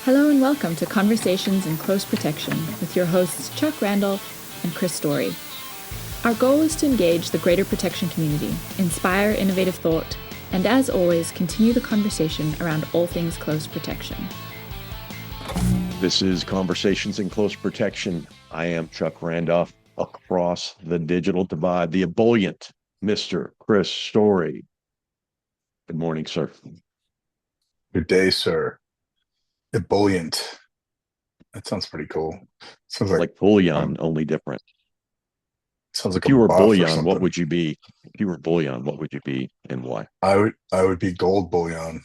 Hello and welcome to Conversations in Close Protection with your hosts Chuck Randall and Chris Story. Our goal is to engage the greater protection community, inspire innovative thought, and as always, continue the conversation around all things close protection. This is Conversations in Close Protection. I am Chuck Randolph, across the digital divide, the ebullient Mr. Chris Story. Good morning, sir. Good day, sir. Ebullient. That sounds pretty cool. Sounds Like bullion, only different. Sounds like If you a were buff or bullion, something. what would you be? If you were bullion, what would you be and why? I would be gold bullion.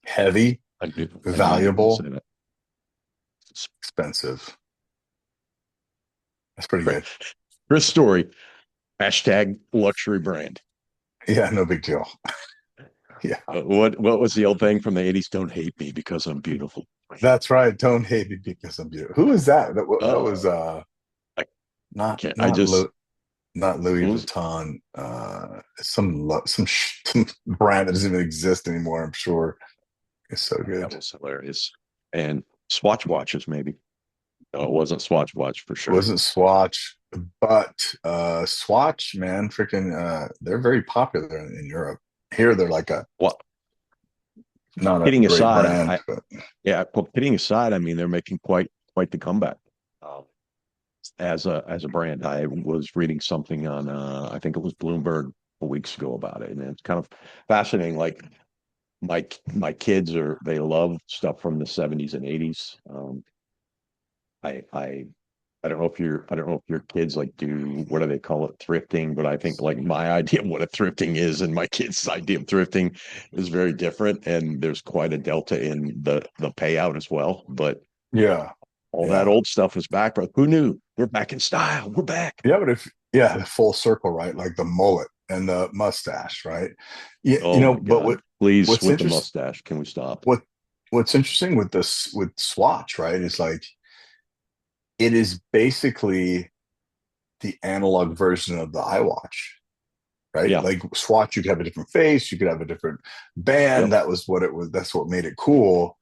Heavy, I knew you were gonna valuable, say that. expensive. That's pretty Great. good. Chris Story, hashtag luxury brand. Yeah, no big deal. Yeah, What was the old thing from the 80s? Don't hate me because I'm beautiful. that's right. Don't hate me because I'm beautiful. Who is that? That was I not can't, I not just, not Louis what was, Vuitton. Some brand that doesn't even exist anymore. I'm sure. It's so that good. was hilarious. And Swatch watches, maybe. No, it wasn't Swatch watch for sure. Wasn't Swatch, but Swatch, man, freaking they're very popular in Europe. Here they're like a Well, not a kidding great aside, brand, but yeah, well, kidding aside, I mean, they're making quite the comeback. Um, as a brand, I was reading something on I think it was Bloomberg a weeks ago about it, and it's kind of fascinating. Like my kids they love stuff from the 70s and 80s. I I I don't know if your kids like do, what do they call it, thrifting, but I think like my idea of what a thrifting is and my kids' idea of thrifting is very different, and there's quite a delta in the payout as well. But yeah, all that yeah, old stuff is back, but who knew? We're back in style. We're back. yeah. But if yeah, the full circle, right? Like the mullet and the mustache, right? Yeah, Oh my But God. Please, what's with the interesting mustache, can we stop? what what's interesting with this with Swatch, right? Is like it is basically the analog version of the iWatch, right? Yeah. Like Swatch, you could have a different face, you could have a different band. Yep. That was what it was. That's what made it cool.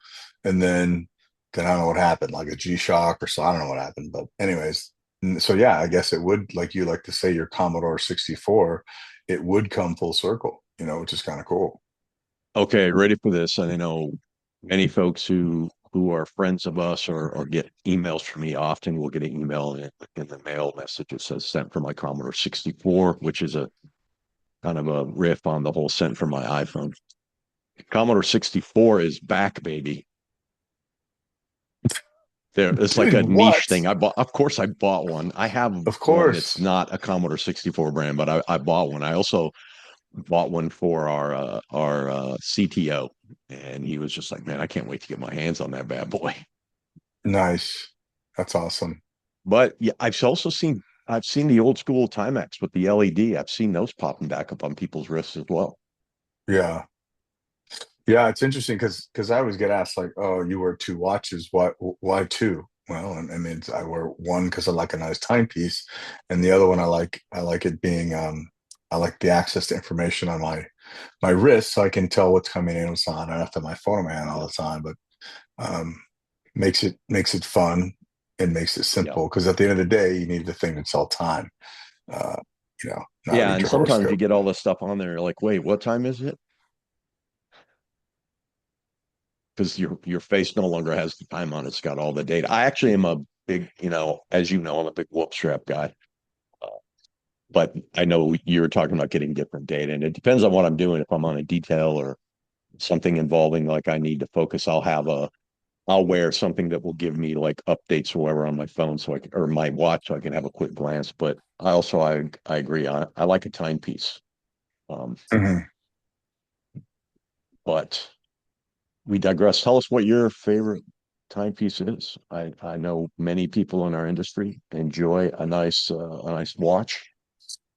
And then I don't know what happened, like a G Shock or so. I don't know what happened, but anyways. So yeah, I guess it would, like you like to say, your Commodore 64, it would come full circle, which is kind of cool. Okay, ready for this. And I know many folks who are friends of us or get emails from me often will get an email in the mail message that says sent from my Commodore 64, which is a kind of a riff on the whole sent from my iPhone. Commodore 64 is back, baby. It's like a Doing niche what? thing. Of course, I bought one. I have Of one that's course. not a Commodore 64 brand, but I bought one. I also bought one for our CTO, and he was just like, "Man, I can't wait to get my hands on that bad boy." Nice. That's awesome. But yeah, I've seen the old school Timex with the LED. I've seen those popping back up on people's wrists as well. Yeah. Yeah, it's interesting because I always get asked like, "Oh, you wear two watches. Why two?" Well, I mean, I wear one because I like a nice timepiece, and the other one I like it being I like the access to information on my wrist, so I can tell what's coming in, what's on. I don't have to have my phone in my hand all the time, but um, makes it fun and makes it Yeah, simple. Because at the end of the day, you need the thing to tell time. Uh, not yeah, read and your sometimes you horoscope. get all this stuff on there. You're like, wait, what time is it? Because your face no longer has the time on it. It's got all the data. I actually am a big, as you know, I'm a big whoop strap guy. Uh, but I know you were talking about getting different data, and it depends on what I'm doing. If I'm on a detail or something involving like I need to focus, I'll wear something that will give me like updates or whatever on my phone or my watch so I can have a quick glance. But I agree. I like a timepiece. Um, Mhm. but we digress. Tell us what your favorite timepiece is. I know many people in our industry enjoy a nice watch,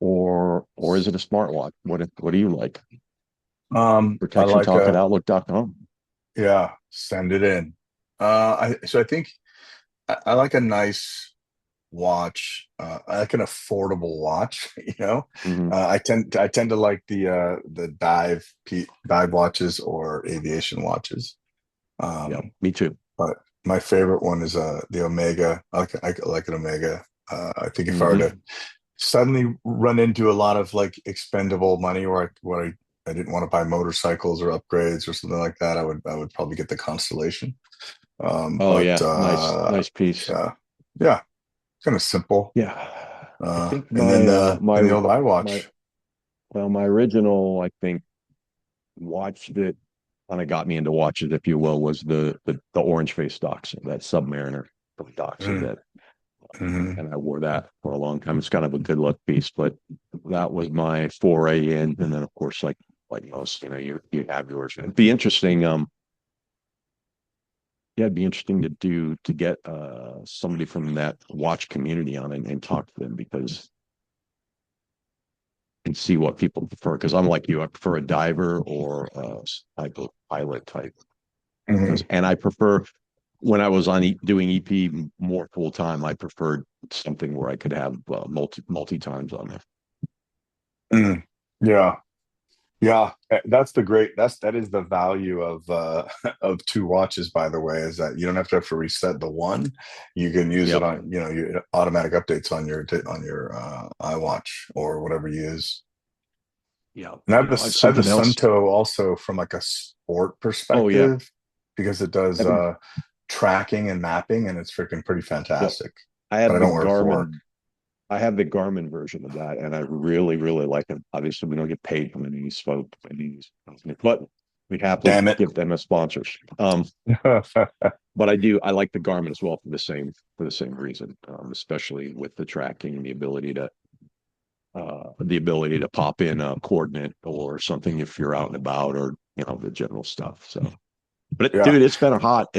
or is it a smartwatch? What do you like? I Protection like Talk at a Outlook.com. Yeah, send it in. I think I like a nice watch. I like an affordable watch. Hmm. I tend to like the dive watches or aviation watches. Yeah, Um, me too. but my favorite one is the Omega. I like an Omega. I think if I were to Hmm. suddenly run into a lot of like expendable money I didn't want to buy motorcycles or upgrades or something like that, I would probably get the Constellation. Oh But yeah, nice piece. yeah, yeah, kind of simple. Yeah, I think And then my the old my iWatch. my original, I think, watch that kind of got me into watches, if you will, was the orange face Doxer, that Submariner from Doxer Mm, that, mhm. and I wore that for a long time. It's kind of a good look piece, but that was my foray in. And then of course, like most, you have yours. It'd be interesting. Yeah, it'd be interesting to get somebody from that watch community on and talk to them, because and see what people prefer. Because I'm like you, I prefer a diver or a type of pilot type. Because Mhm. and I prefer, when I was on doing EP more full time, I preferred something where I could have multi times on there. Mm. Yeah. Yeah, that is the value of of two watches, by the way, is that you don't have to reset the one. You can use it Yep. on, your automatic updates on your iWatch or whatever you use. Yeah. And I've I have the something else. Sunto also from like a sport Oh yeah. perspective because it I does have the, tracking and mapping, and it's freaking pretty yep. fantastic. I But I have the don't wear it for work. Garmin. I have the Garmin version of that, and I really, really like it. Obviously, we don't get paid from any of these folks, but we happily Damn it. give them as sponsors. But I like the Garmin as well for the same reason, especially with the tracking and the ability to pop in a coordinate or something if you're out and about, or the general stuff. So, but Yeah. dude, it's been a hot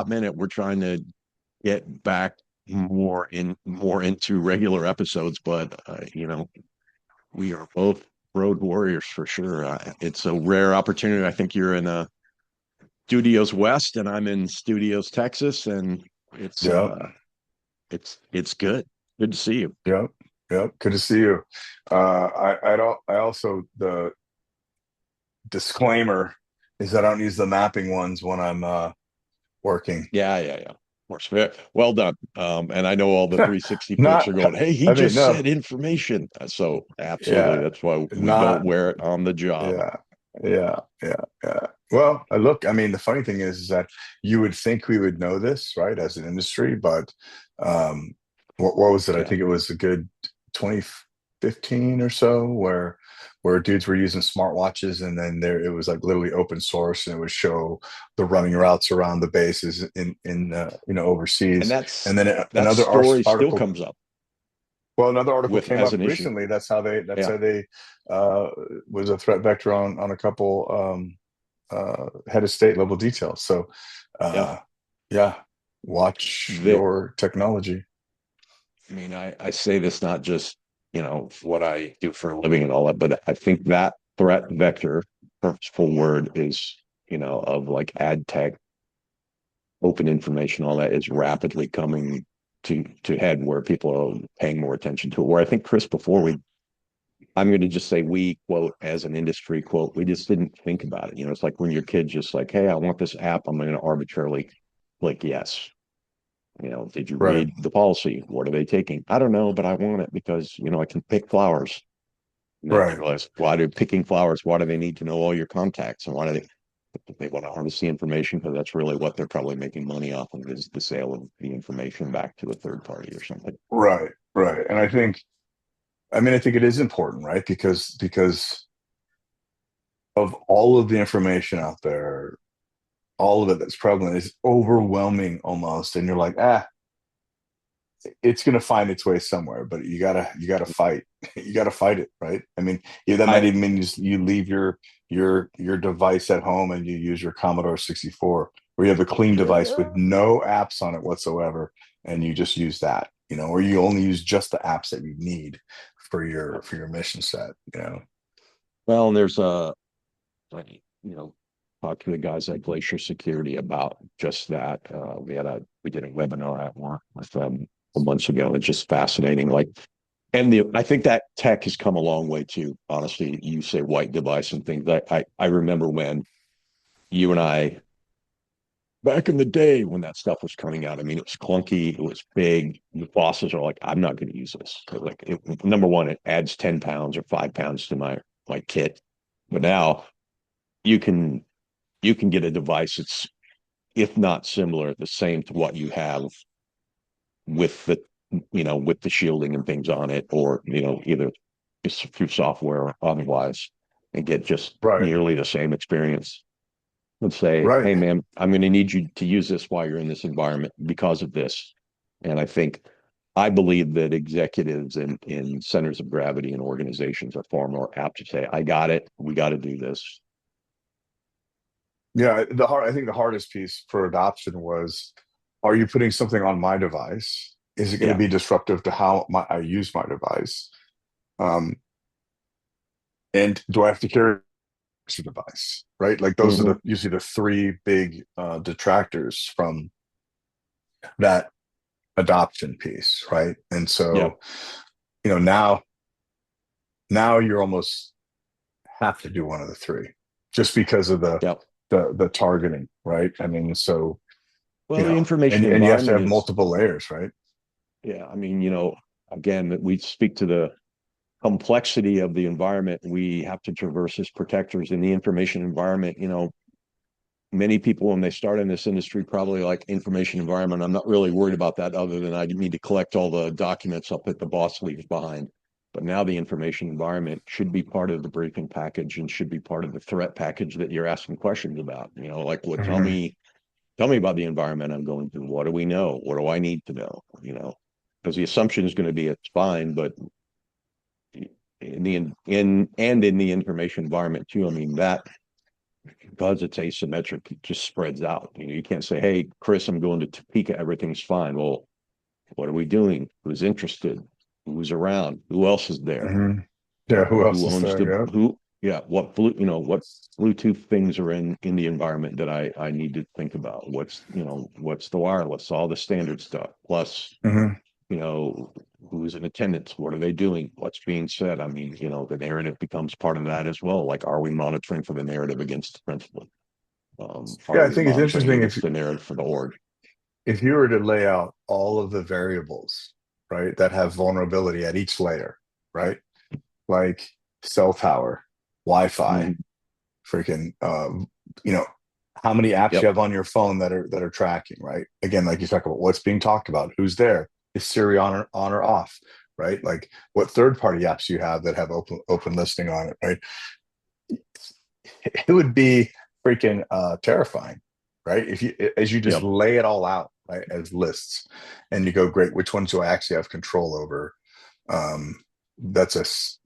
minute. We're trying to get back more into regular episodes, but we are both road warriors for sure. It's a rare opportunity. I think you're in Studios West, and I'm in Studios Texas, and it's Yep. uh it's good. Good to see you. Yep. Yep. Good to see you. I also, the disclaimer is I don't use the mapping ones when I'm working. Yeah. Of course. Well done. And I know all the 360 folks Not, are going, "Hey, he I mean, just no, said information." So absolutely, yeah, that's why we don't not, wear it on the job. yeah, yeah. Well, look, I mean, the funny thing is that you would think we would know this, right, as an industry, but um, what was it? I Yeah. think it was a good 2015 or so, where dudes were using smartwatches, and then it was like literally open source, and it would show the running routes around the bases in And overseas. And then that story still article, comes up well, another article with came as up an issue. recently. That's Yeah. how they uh, was a threat vector on a couple head of state level details. So, Yeah. uh, yeah, watch That your technology. I mean, I say this not just, what I do for a living and all that, but I think that threat vector, purposeful word, is, of like ad tech, open information, all that is rapidly coming to head where people are paying more attention to it. Where I think, Chris, before I'm going to just say we, quote, as an industry, quote, we just didn't think about it. It's like when your kid's just like, "Hey, I want this app. I'm going to arbitrarily click yes." Did you Right, read the policy? What are they taking? I don't know, but I want it because, I can pick flowers. And then you right, realize, picking flowers? Why do they need to know all your contacts? And why do they want to harness the information? Because that's really what they're probably making money off of, is the sale of the information back to a third party or something. right. And I think it is important, right? Because of all of the information out there, all of it that's prevalent is overwhelming almost, and you're like, it's going to find its way somewhere, but you gotta fight. You gotta fight it, right? I mean, yeah, that might I even mean you leave your device at home and you use your Commodore 64, where you have a clean device with Yeah. no apps on it whatsoever, and you just use that, or you only use just the apps that you need for your mission set. Well, and there's like, talk to the guys at Glacier Security about just that. We did a webinar at work with them a months ago. It's just fascinating. Like, and I think that tech has come a long way too. Honestly, you say white device and things. I remember when you and I back in the day when that stuff was coming out, I mean, it was clunky, it was big. The bosses are like, I'm not going to use this. Like, number one, it adds 10 pounds or 5 pounds to my kit. But now you can get a device that's, if not similar, the same to what you have with the with the shielding and things on it, or either just through software or otherwise, and get just Right. nearly the same experience. Let's say, Right. hey man, I'm going to need you to use this while you're in this environment because of this. And I believe that executives in centers of gravity and organizations are far more apt to say, I got it, we got to do this. Yeah, I think the hardest piece for adoption was, are you putting something on my device? Is it going to Yeah. be disruptive to how I use my device? And do I have to carry the device? Right? Like those are Mm-hmm. usually the three big detractors from that adoption piece, right? And Yeah. so, now you're almost have to do one of the three, just because of the Yeah. the targeting, right? I mean, so Well, the and information you have to environment have is, multiple layers, right? yeah. I mean, again, we speak to the complexity of the environment we have to traverse as protectors in the information environment. Many people when they start in this industry probably like information environment. I'm not really worried about that other than I need to collect all the documents up that the boss leaves behind. But now the information environment should be part of the briefing package and should be part of the threat package that you're asking questions about. Like, what? Mm-hmm. Tell me about the environment I'm going through. What do we know? What do I need to know? Because the assumption is going to be it's fine, but in the information environment too. I mean, that, because it's asymmetric, it just spreads out. You can't say, "Hey, Chris, I'm going to Topeka. Everything's fine." Well, what are we doing? Who's interested? Who's around? Who else is there? Mm-hmm. Yeah, who else Who is owns there? the Yeah. who? Yeah, what Bluetooth things are in the environment that I need to think about? What's the wireless? All the standard stuff. Plus, Mm-hmm. who's in attendance? What are they doing? What's being said? I mean, the narrative becomes part of that as well. Like, are we monitoring for the narrative against the principal? Yeah, Are I we think it's monitoring interesting against the narrative for the org? if you were to lay out all of the variables, right, that have vulnerability at each layer, right? Like cell tower, Wi-Fi, Mm-hmm. freaking how many apps you Yep. have on your phone that are tracking, right? Again, like you talk about what's being talked about, who's there, is Siri on or off, right? Like what third party apps you have that have open listening on it, right? It would be freaking terrifying, right? If you as you just Yep. lay it all out, right, as lists, and you go, great, which ones do I actually have control over? That's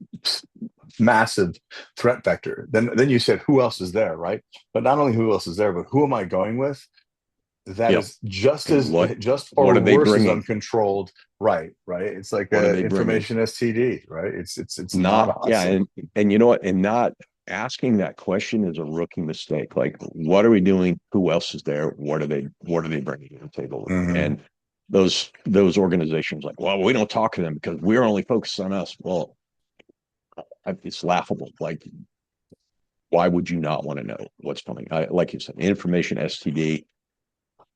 massive threat vector. Then you said who else is there, right? But not only who else is there, but who am I going with? That Yep. is just And as what just what or are they worse as bringing? uncontrolled. Right, right. It's like What are a they bringing? information STD, right? It's not Not, yeah, awesome. and you know what? And not asking that question is a rookie mistake. Like, what are we doing? Who else is there? What are they bringing to the table? Mm-hmm. And those organizations, like, well, we don't talk to them because we're only focused on us. Well, it's laughable. Like, why would you not want to know what's coming? Like you said, information STD,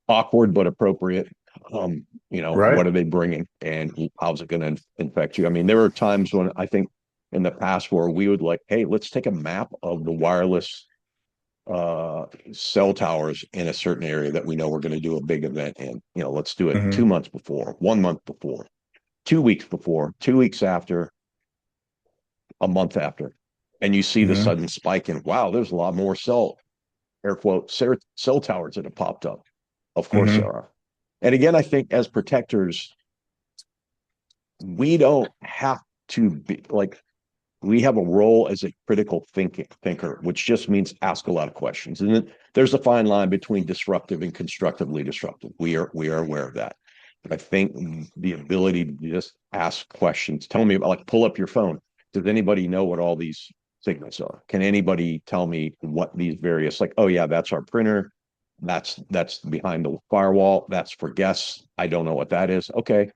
awkward but appropriate. Right. What are they bringing, and how's it going to infect you? I mean, there were times when I think in the past where we would like, hey, let's take a map of the wireless cell towers in a certain area that we know we're going to do a big event in. Let's do it Mm-hmm. 2 months before, 1 month before, 2 weeks before, 2 weeks after, a month after, and you see the Mm-hmm. sudden spike in, wow, there's a lot more air quote cell towers that have popped up. Of course Mm-hmm. there are. And again, I think as protectors, we don't have to be like, we have a role as a critical thinker, which just means ask a lot of questions. And then there's a fine line between disruptive and constructively disruptive. We are aware of that. But I think the ability to just ask questions, tell me about, like, pull up your phone. Does anybody know what all these signals are? Can anybody tell me what these various, like, oh yeah, that's our printer. That's behind the firewall. That's for guests. I don't know what that is. Okay,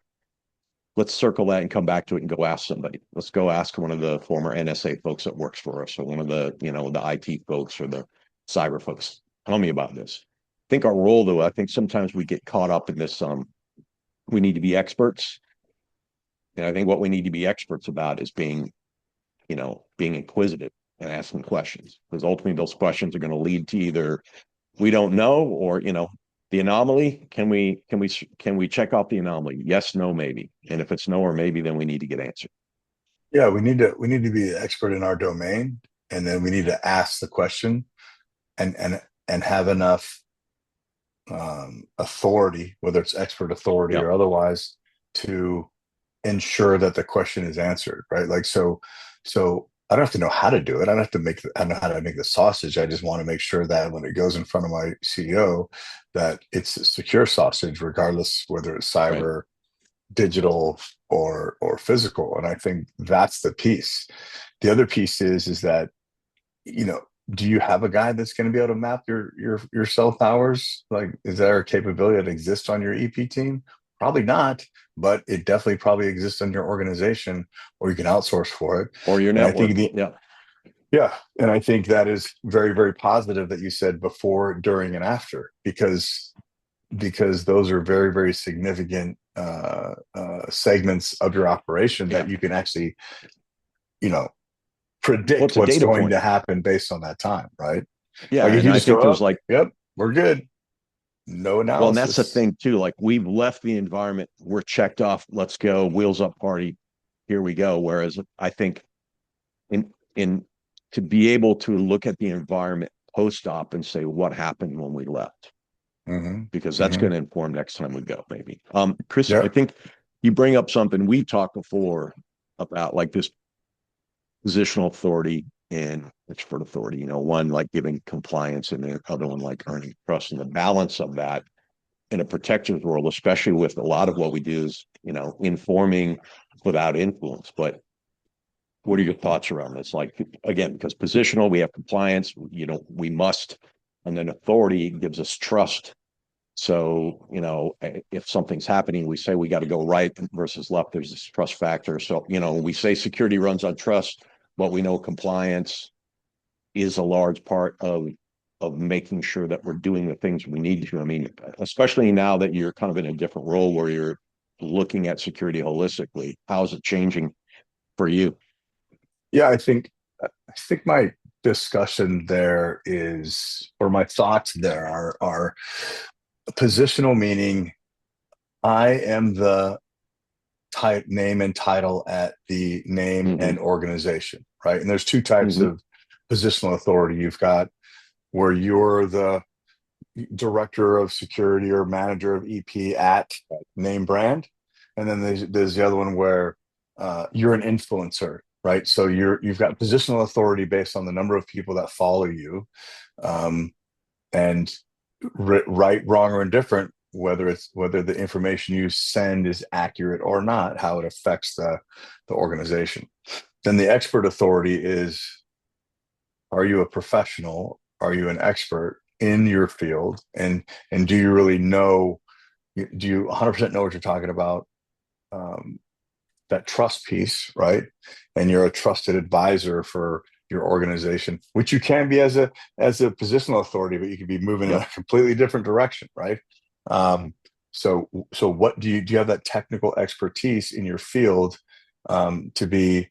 let's circle that and come back to it and go ask somebody. Let's go ask one of the former NSA folks that works for us, or one of the IT folks or the cyber folks. Tell me about this. think our role, though, I think sometimes we get caught up in this. We need to be experts, and I think what we need to be experts about is being inquisitive and asking questions, because ultimately those questions are going to lead to either we don't know, or the anomaly. Can we check off the anomaly? Yes, no, maybe. And if it's no or maybe, then we need to get answered. Yeah, we need to be an expert in our domain, and then we need to ask the question and have enough authority, whether it's expert authority Yep. or otherwise, to ensure that the question is answered, right? Like, so I don't have to know how to do it. I don't know how to make the sausage. I just want to make sure that when it goes in front of my CEO, that it's a secure sausage, regardless whether it's Right. cyber, digital, or physical. And I think that's the piece. The other piece is that, do you have a guy that's going to be able to map your cell towers? Like, is there a capability that exists on your EP team? Probably not, but it definitely probably exists in your organization, or you can outsource for it. Or your And I network. think Yeah. yeah, and I think that is very, very positive that you said before, during, and after, because those are very, very significant segments of your operation Yeah. that you can actually, you know, Well, predict it's a what's data going point. to happen based on that time, right? Yeah. Like, if And you I just think go there's up, like, yep, we're good, no well, and that's the analysis. thing too. Like, we've left the environment, we're checked off, let's go, wheels up party, here we go. Whereas I think in to be able to look at the environment post-op and say what happened when we left, Mm-hmm. because that's Mm-hmm. going to inform next time we go, maybe. Chris, I Yep. think you bring up something we talked before about, like, this positional authority and expert authority. One like giving compliance, and the other one like earning trust, and the balance of that in a protective world, especially with a lot of what we do is informing without influence. But what are your thoughts around this? Like, again, because positional, we have compliance, we must, and then authority gives us trust. So, if something's happening, we say we got to go right versus left. There's this trust factor. So, we say security runs on trust, but we know compliance is a large part of making sure that we're doing the things we need to. I mean, especially now that you're kind of in a different role where you're looking at security holistically. How is it changing for you? Yeah, I think my discussion there is, or my thoughts there are positional, meaning I am the type, name and title at the name Mm-hmm. and organization, right? And there's two types Mm-hmm. of positional authority. You've got where you're the director of security or manager of EP at name brand, and then there's the other one where you're an influencer, right? So you've got positional authority based on the number of people that follow you, um, and right, wrong, or indifferent, whether the information you send is accurate or not, how it affects the organization. Then the expert authority is, are you a professional? Are you an expert in your field? And do you really know? Do you 100% know what you're talking about? Um, that trust piece, right? And you're a trusted advisor for your organization, which you can be as a positional authority, but you could be moving in a Yep. completely different direction, right? Um, so what do you have that technical expertise in your field, to be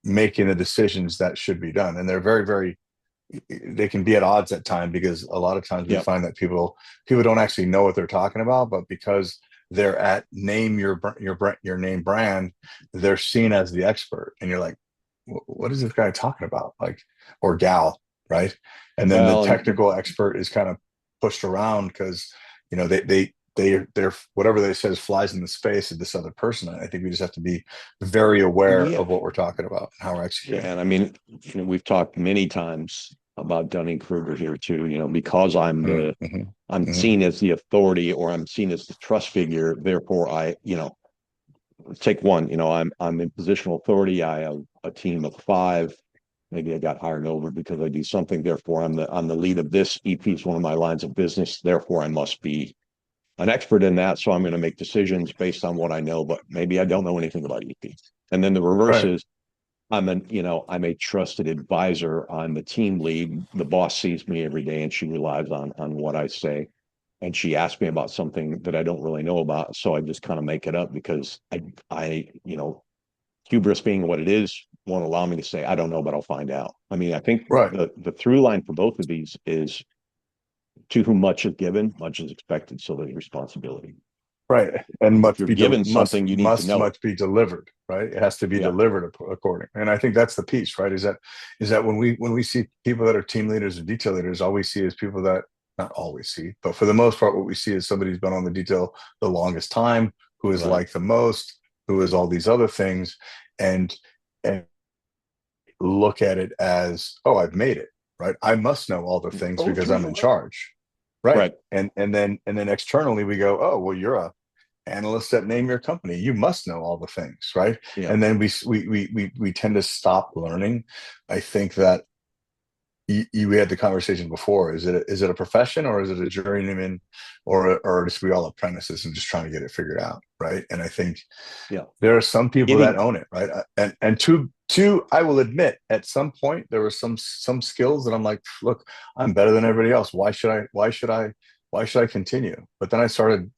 making the decisions that should be done? And they're very, very, they can be at odds at time, because a lot of times we Yep. find that people don't actually know what they're talking about, but because they're at name your name brand, they're seen as the expert, and you're like, what is this guy talking about, like, or gal, right? And then the Well, and technical expert is kind of pushed around, because they're whatever they says flies in the space of this other person. I think we just have to be very aware yeah, of what we're talking about and how we're yeah, executing. and I mean, we've talked many times about Dunning Kruger here too. Because Mm-hmm. I'm Mm-hmm. seen as the authority, or I'm seen as the trust figure. Therefore, take one. I'm in positional authority. I have a team of 5. Maybe I got hired over because I do something. Therefore, I'm the lead of this. EP is one of my lines of business. Therefore, I must be an expert in that. So I'm going to make decisions based on what I know, but maybe I don't know anything about EP. And then the reverse Right. is, I'm a trusted advisor. I'm the team lead. The boss sees me every day and she relies on what I say. And she asked me about something that I don't really know about. So I just kind of make it up because hubris being what it is, won't allow me to say, I don't know, but I'll find out. I mean, I think Right. the through line for both of these is to whom much is given, much is expected. So there's responsibility. Right. And If you're given something, you need to know it. much be delivered, right? It has to be Yeah. delivered according. And I think that's the piece, right? Is that when we see people that are team leaders or detail leaders, all we see is people that, not always see, but for the most part, what we see is somebody who's been on the detail the longest time, who is Right. liked the most, who is all these other things, and and look at it as, oh, I've made it, right? I must know all the things Oh, because sure. I'm in charge. Right. Right. And then externally we go, oh, well, you're a analyst that name your company. You must know all the things, right? Yeah. And then we tend to stop learning. I think that we had the conversation before. Is it a profession, or is it a journeyman, or just we all apprentices and just trying to get it figured out, right? And I think Yeah. there are some people that Getting, own it, right? And two, I will admit, at some point there were some skills that I'm like, look, I'm better than everybody else. Why should I continue? But then I started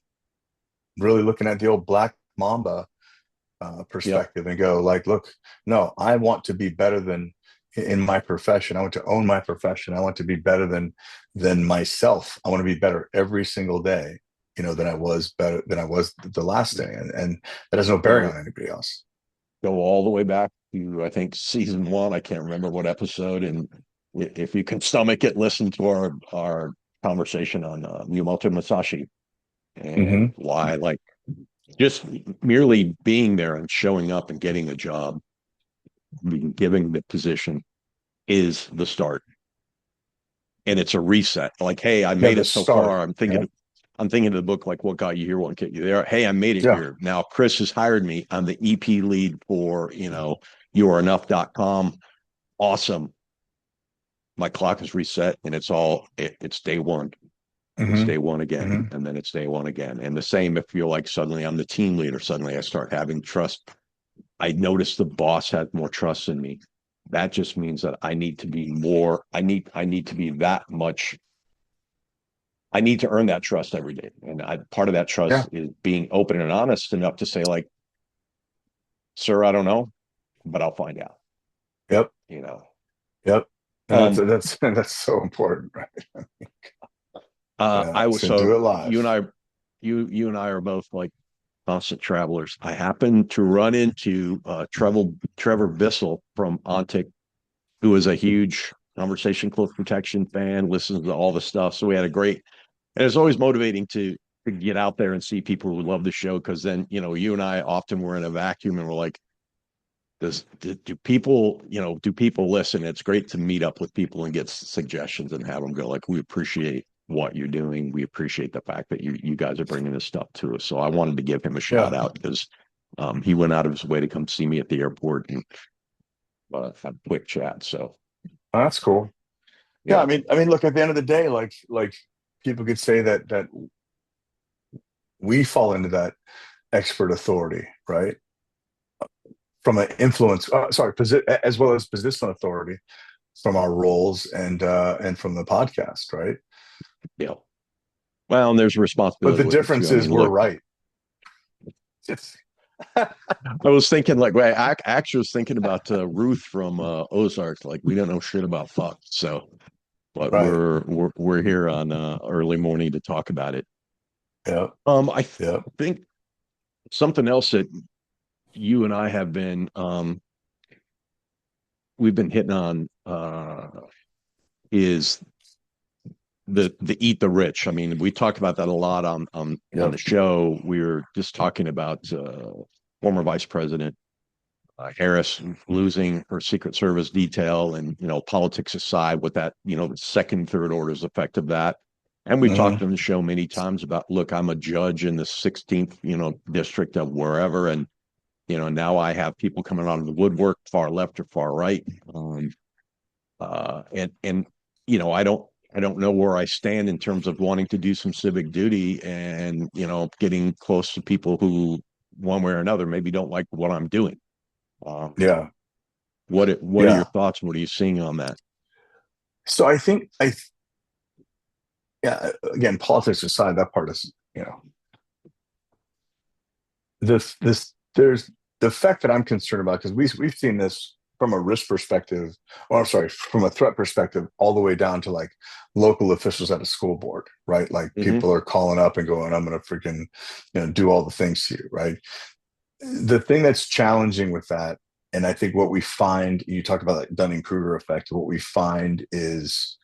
really looking at the old Black Mamba yep. perspective and go like, look, no, I want to be better than in my profession. I want to own my profession. I want to be better than myself. I want to be better every single day, than I was the last day. And that has no bearing Go on anybody else. go all the way back to I think season one. I can't remember what episode. And if you can stomach it, listen to our conversation on Miyamoto Musashi and Mm-hmm. why, like, just merely being there and showing up and getting a job, being giving the position is the start. And it's a reset. Like, hey, I Yeah, made the it so start. far. Yep. I'm thinking of the book, like what got you here won't get you there. Hey, I made it Yeah. here. Now Chris has hired me. I'm the EP lead for, youareenough.com. Awesome. My clock is reset and it's day one. It's Mm-hmm. day one Mm-hmm. again, and then it's day one again. And the same if you're like suddenly I'm the team leader, suddenly I start having trust. I notice the boss has more trust in me. That just means that I need to be more, I need to be that much, I need to earn that trust every day. And part of that Yeah. trust is being open and honest enough to say, like, sir, I don't know, but I'll find out, Yep. you know. Yep. And that's Um, that's that's so important, right? Yeah. I was So do so it live. you and I are both like constant travelers. I happened to run into Trevor Bissell from Ontic, who is a huge conversation close protection fan, listens to all the stuff. So we had a great, and it's always motivating to get out there and see people who love the show. Cause then, you and I often were in a vacuum and we're like, do people listen? It's great to meet up with people and get suggestions and have them go like, we appreciate what you're doing. We appreciate the fact that you guys are bringing this stuff to us. So I wanted to give him a shout Yeah. out because he went out of his way to come see me at the airport and have a quick chat. So Oh, that's cool. Yeah. I yeah, mean, I mean, look, at the end of the day, like people could say that we fall into that expert authority, right? From an influence, as well as positional authority from our roles and from the podcast, right? yeah. Well, and there's a But responsibility the with it too. difference I is mean, we're look, right. It's I was thinking like, well, I actually was thinking about Ruth from Ozark. Like, we don't know shit about fuck. So, but right. we're here on early morning to talk about it. Yeah. I Yeah. think something else that you and I have been we've been hitting on is the eat the rich. I mean, we talked about that a lot on Yep. the show. We were just talking about former Vice President Harris losing her Secret Service detail, and politics aside, what that the second, third orders effect of that. And we've talked Mm-hmm. on the show many times about, look, I'm a judge in the 16th district of wherever, and now I have people coming out of the woodwork, far left or far right, and I don't know where I stand in terms of wanting to do some civic duty and getting close to people who one way or another maybe don't like what I'm doing. Um, Yeah. What are your Yeah. thoughts? What are you seeing on that? So I think yeah, again, politics aside, that part is, there's the effect that I'm concerned about, because we've seen this from a risk perspective, or I'm sorry, from a threat perspective, all the way down to like local officials at a school board, right? Like Mm-hmm. people are calling up and going, "I'm going to freaking, do all the things to you," right? The thing that's challenging with that, and I think what we find, you talked about that Dunning-Kruger effect. What we find is,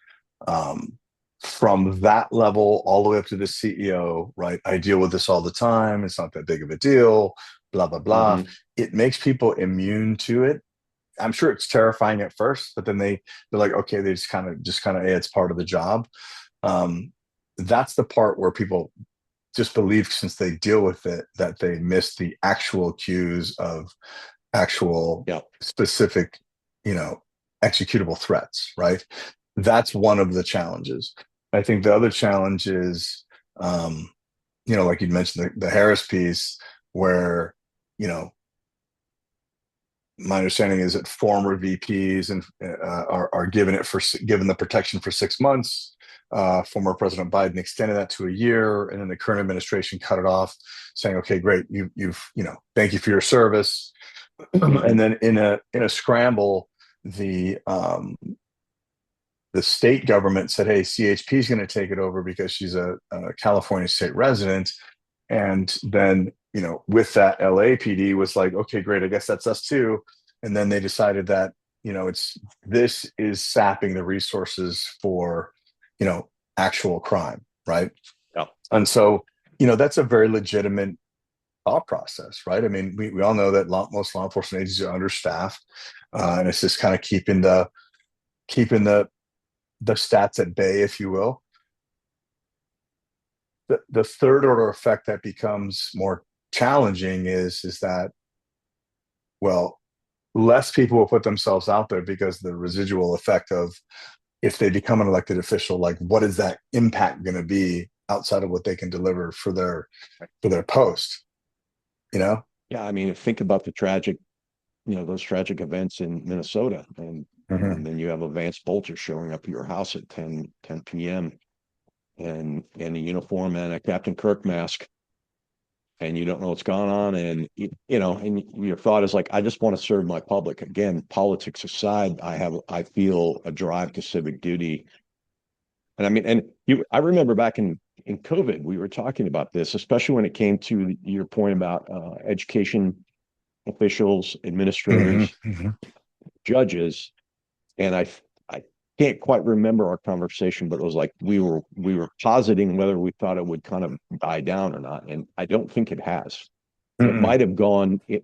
um, from that level all the way up to the CEO, right? I deal with this all the time. It's not that big of a deal, blah, blah, blah. Mm-hmm. It makes people immune to it. I'm sure it's terrifying at first, but then they're like, okay, they just kind of, hey, it's part of the job. Um, that's the part where people just believe, since they deal with it, that they miss the actual cues of actual Yeah. specific, you know, executable threats, right? That's one of the challenges. I think the other challenge is, like you mentioned, the Harris piece, where, you know, my understanding is that former VPs and are given the protection for 6 months. Former President Biden extended that to a year, and then the current administration cut it off, saying, "Okay, great, you've thank you for your service." Mm-hmm. And then in a scramble, the state government said, "Hey, CHP is going to take it over because she's a California state resident." And then, with that, LAPD was like, "Okay, great, I guess that's us too." And then they decided that, this is sapping the resources for, actual crime, right? Yeah. And so, that's a very legitimate thought process, right? I mean, we all know that most law enforcement agencies are understaffed, and it's just kind of keeping the stats at bay, if you will. The third order effect that becomes more challenging is that, well, less people will put themselves out there, because the residual effect of, if they become an elected official, like, what is that impact going to be outside of what they can deliver for their post, you know? Yeah. I mean, think about those tragic events in Minnesota, and then you have a Vance Bolter showing up at your house at 10 p.m. and in a uniform and a Captain Kirk mask, and you don't know what's going on, and and your thought is like, I just want to serve my public. Again, politics aside, I feel a drive to civic duty. And I mean, I remember back in COVID, we were talking about this, especially when it came to your point about education officials, Mm-hmm, administrators, mm-hmm. judges. And I can't quite remember our conversation, but it was like we were positing whether we thought it would kind of die down or not. And I don't think it has. Mm-mm. It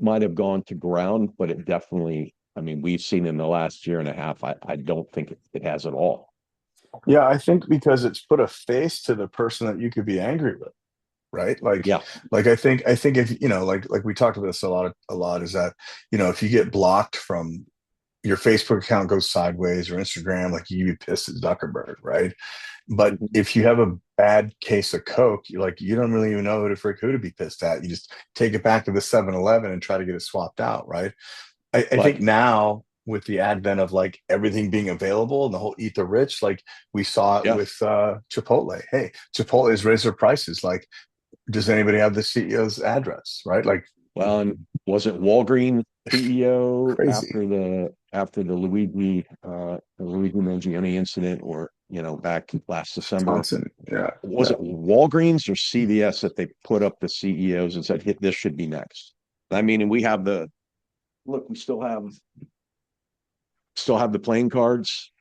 might have gone to ground, but it definitely, I mean, we've seen in the last year and a half, I don't think it has at all. Yeah, I think because it's put a face to the person that you could be angry with, right? Like, Yeah. I think if, like we talked about this a lot, is that, if you get blocked from your Facebook account, goes sideways, or Instagram, like, you be pissed at Zuckerberg, right? But Mhm. if you have a bad case of Coke, you don't really even know who to be pissed at. You just take it back to the 7-Eleven and try to get it swapped out, right? I think But now, with the advent of like everything being available and the whole eat the rich, like we saw it yeah, with Chipotle. Hey, Chipotle has raised their prices. Like, does anybody have the CEO's address? Right? Like, well, and was it Walgreens CEO crazy. after the Luigi Mangione incident, or back last December? Wisconsin. Yeah. Was Yeah. it Walgreens or CVS that they put up the CEOs and said, "Hit, this should be next"? I mean, and we have the look. We still have the playing cards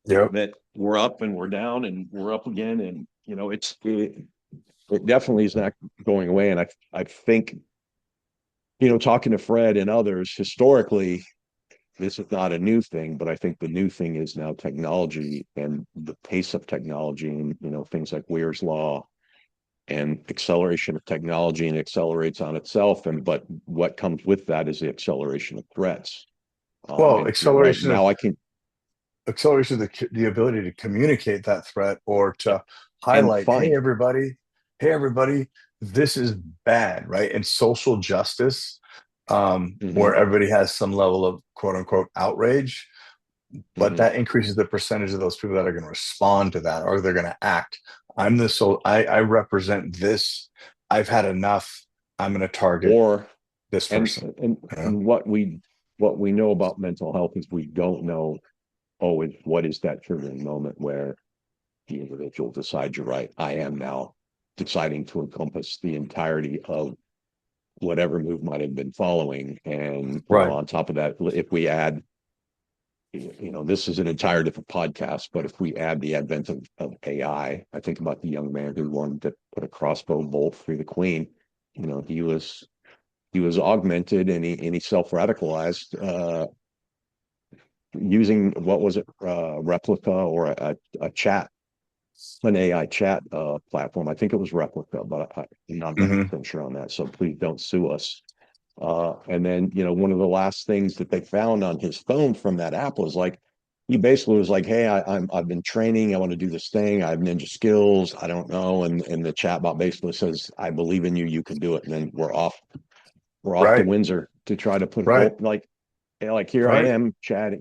Yep. that we're up and we're down and we're up again, and it definitely is not going away. And I think talking to Fred and others, historically, this is not a new thing, but I think the new thing is now technology and the pace of technology, and things like Weir's law and acceleration of technology, and accelerates on itself. But what comes with that is the acceleration of threats. Well, And right now, I can acceleration of the ability to communicate that threat, or to and highlight, find. hey everybody, this is bad, right? And social justice, where Hmm. everybody has some level of quote unquote outrage, but Hmm. that increases the percentage of those people that are going to respond to that, or they're going to act. I'm the soul. I represent this. I've had enough. I'm going to target Or this and person. and You know? and what we know about mental health is we don't know always what is that triggering moment where the individual decides, you're right, I am now deciding to encompass the entirety of whatever move might have been following. And Right. on top of that, if we add, this is an entire different podcast, but if we add the advent of AI, I think about the young man who wanted to put a crossbow bolt through the queen. He was augmented, and he self-radicalized, using, what was it, replica, or a chat, an AI chat platform. I think it was Replica, but I'm not Mm-hmm. 100% sure on that. So please don't sue us. And then, one of the last things that they found on his phone from that app was like, he basically was like, "Hey, I've been training. I want to do this thing. I have ninja skills. I don't know." And the chatbot basically says, "I believe in you. You can do it." And then we're off. We're off to Right. Windsor to try to put Right. hope. Like here I Right. am, Chad.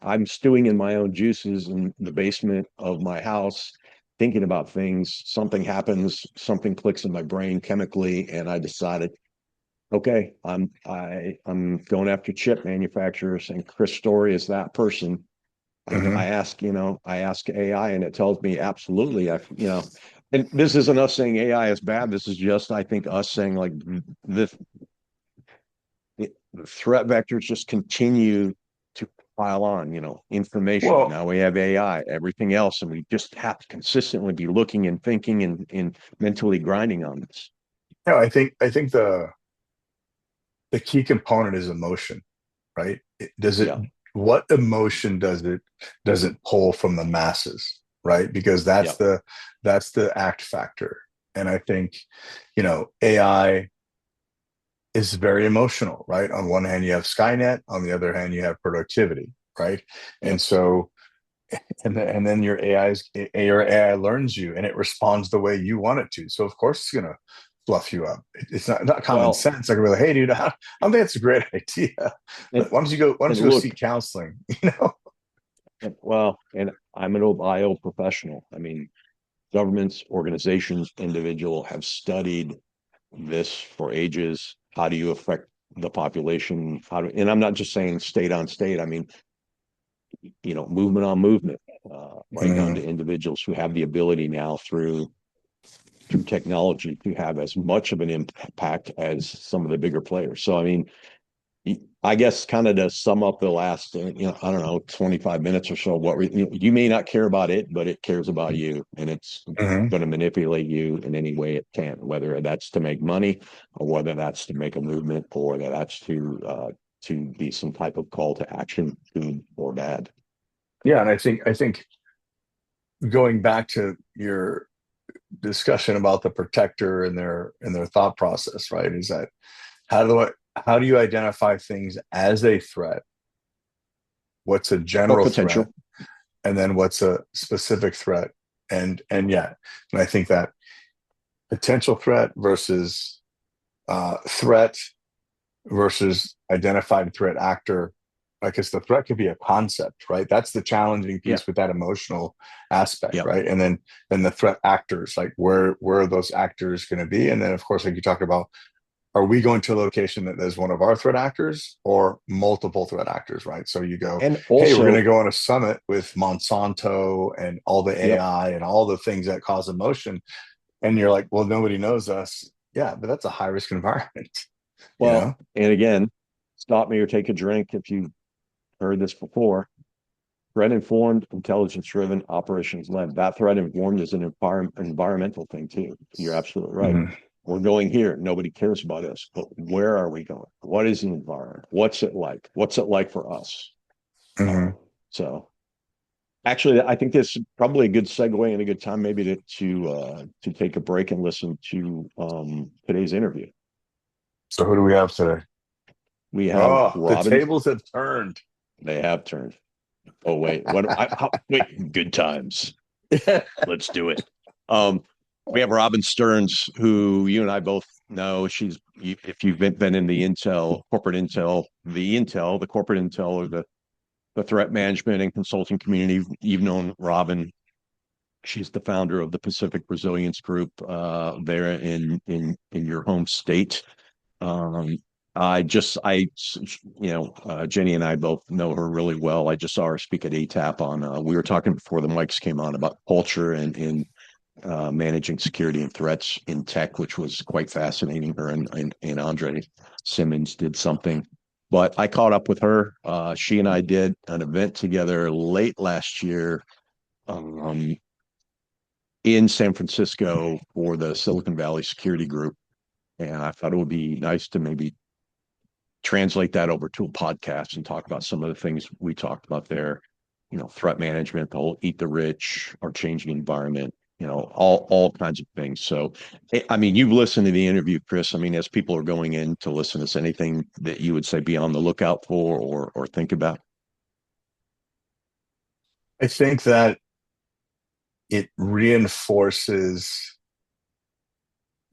I'm stewing in my own juices in the basement of my house, thinking about things. Something happens, something clicks in my brain chemically, and I decided, okay, I'm going after chip manufacturers, and Chris Story is that person. And Mm-hmm. I ask AI, and it tells me absolutely. And this isn't us saying AI is bad. This is just, I think, us saying, like, this the threat vectors just continue to pile on, information. Well, Now we have AI, everything else, and we just have to consistently be looking and thinking and mentally grinding on this. no, I think the key component is emotion, right? Does it, Yeah. what emotion does it pull from the masses, right? Because Yeah. that's the act factor. And I think, AI is very emotional, right? On one hand, you have Skynet, on the other hand, you have productivity, right? Yeah. And so, and then your AI learns you and it responds the way you want it to. So of course it's gonna fluff you up. It's not common Well, sense. I can be like, hey, dude, I don't think that's a great idea. and Why don't you go? Why don't and you go look, seek counseling? You know? and I'm an IO professional. I mean, governments, organizations, individual have studied this for ages. How do you affect the population? And I'm not just saying state on state. I mean, movement on movement, right down to Mm-hmm. individuals who have the ability now through technology to have as much of an impact as some of the bigger players. So, I mean, I guess, kind of to sum up the last, I don't know, 25 minutes or so, you may not care about it, but it cares about you, and it's Mm-hmm. going to manipulate you in any way it can, whether that's to make money, or whether that's to make a movement, or whether that's to be some type of call to action, good or bad. Yeah, and I think going back to your discussion about the protector and their thought process, right? Is that how do you identify things as a threat? What's a Or general threat? potential. And then what's a specific threat? And yeah, and I think that potential threat versus threat versus identified threat actor, because the threat could be a concept, right? That's the challenging Yeah. piece with that emotional aspect, Yeah. right? And then the threat actors, like where are those actors going to be? And then of course, like you talked about, are we going to a location that there's one of our threat actors or multiple threat actors, right? So you go, And hey, we're going to also, go on a summit with Monsanto and all the yep. AI and all the things that cause emotion. And you're like, well, nobody knows us. Yeah, but that's a high risk environment, you know? Well, and again, stop me or take a drink if you heard this before. Threat informed, intelligence driven, operations led. That threat informed is an environmental thing too. You're absolutely right. Mm-hmm. We're going here. Nobody cares about us, but where are we going? What is the environment? What's it like? What's it like for us? Mm-hmm. So actually, I think this is probably a good segue and a good time maybe to take a break and listen to today's interview. So who do we have today? We have Oh, the Robin. tables have turned. They have turned. Oh wait, wait, good times. Let's do it. Um, we have Robin Stearns, who you and I both know. She's if you've been in the intel, corporate intel, the corporate intel, or the threat management and consulting community, you've known Robin. She's the founder of the Pacific Resilience Group there in your home state. Um, Jenny and I both know her really well. I just saw her speak at ATAP on. We were talking before the mics came on about culture and managing security and threats in tech, which was quite fascinating. Her and Andre Simmons did something. But I caught up with her. She and I did an event together late last year um, in San Francisco for the Silicon Valley Security Group. And I thought it would be nice to maybe translate that over to a podcast and talk about some of the things we talked about there. Threat management, the whole eat the rich, our changing environment, all kinds of things. So, I mean, you've listened to the interview, Chris. I mean, as people are going in to listen to this, anything that you would say be on the lookout for or think about? I think that it reinforces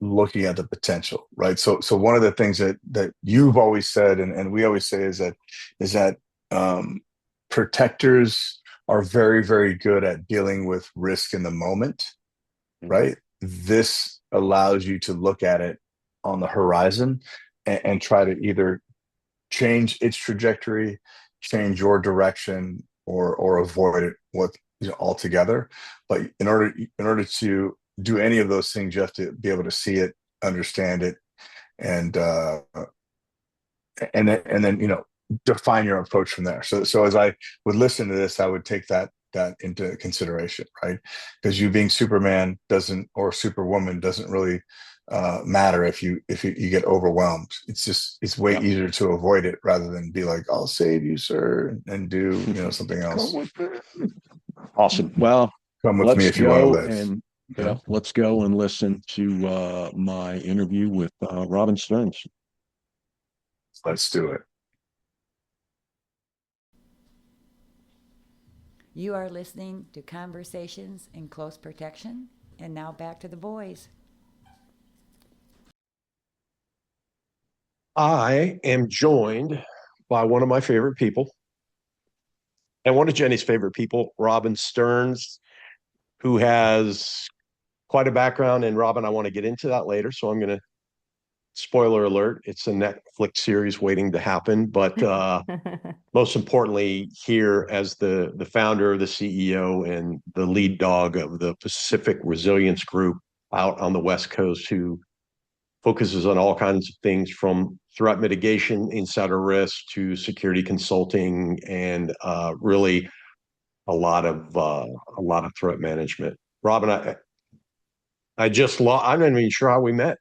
looking at the potential, right? So one of the things that you've always said, and we always say, is that protectors are very, very good at dealing with risk in the moment, right? This allows you to look at it on the horizon and try to either change its trajectory, change your direction, or avoid it altogether. But in order to do any of those things, you have to be able to see it, understand it, and then define your approach from there. So as I would listen to this, I would take that into consideration, right? Because you being Superman doesn't, or Superwoman doesn't really matter if you get overwhelmed. It's way easier to avoid it rather than be like, I'll save you, sir, and do something else. Awesome. Well, Come with me let's if you want to go live. and let's go and listen to my interview with Robin Stearns. Let's do it. You are listening to Conversations in Close Protection, and now back to the boys. I am joined by one of my favorite people and one of Jenny's favorite people, Robin Stearns, who has quite a background. And Robin, I want to get into that later. So I'm going to, spoiler alert, it's a Netflix series waiting to happen. But most importantly, here as the founder, the CEO, and the lead dog of the Pacific Resilience Group out on the West Coast, who focuses on all kinds of things from threat mitigation, insider risk, to security consulting, and really a lot of threat management. Robin, I'm not even sure how we met.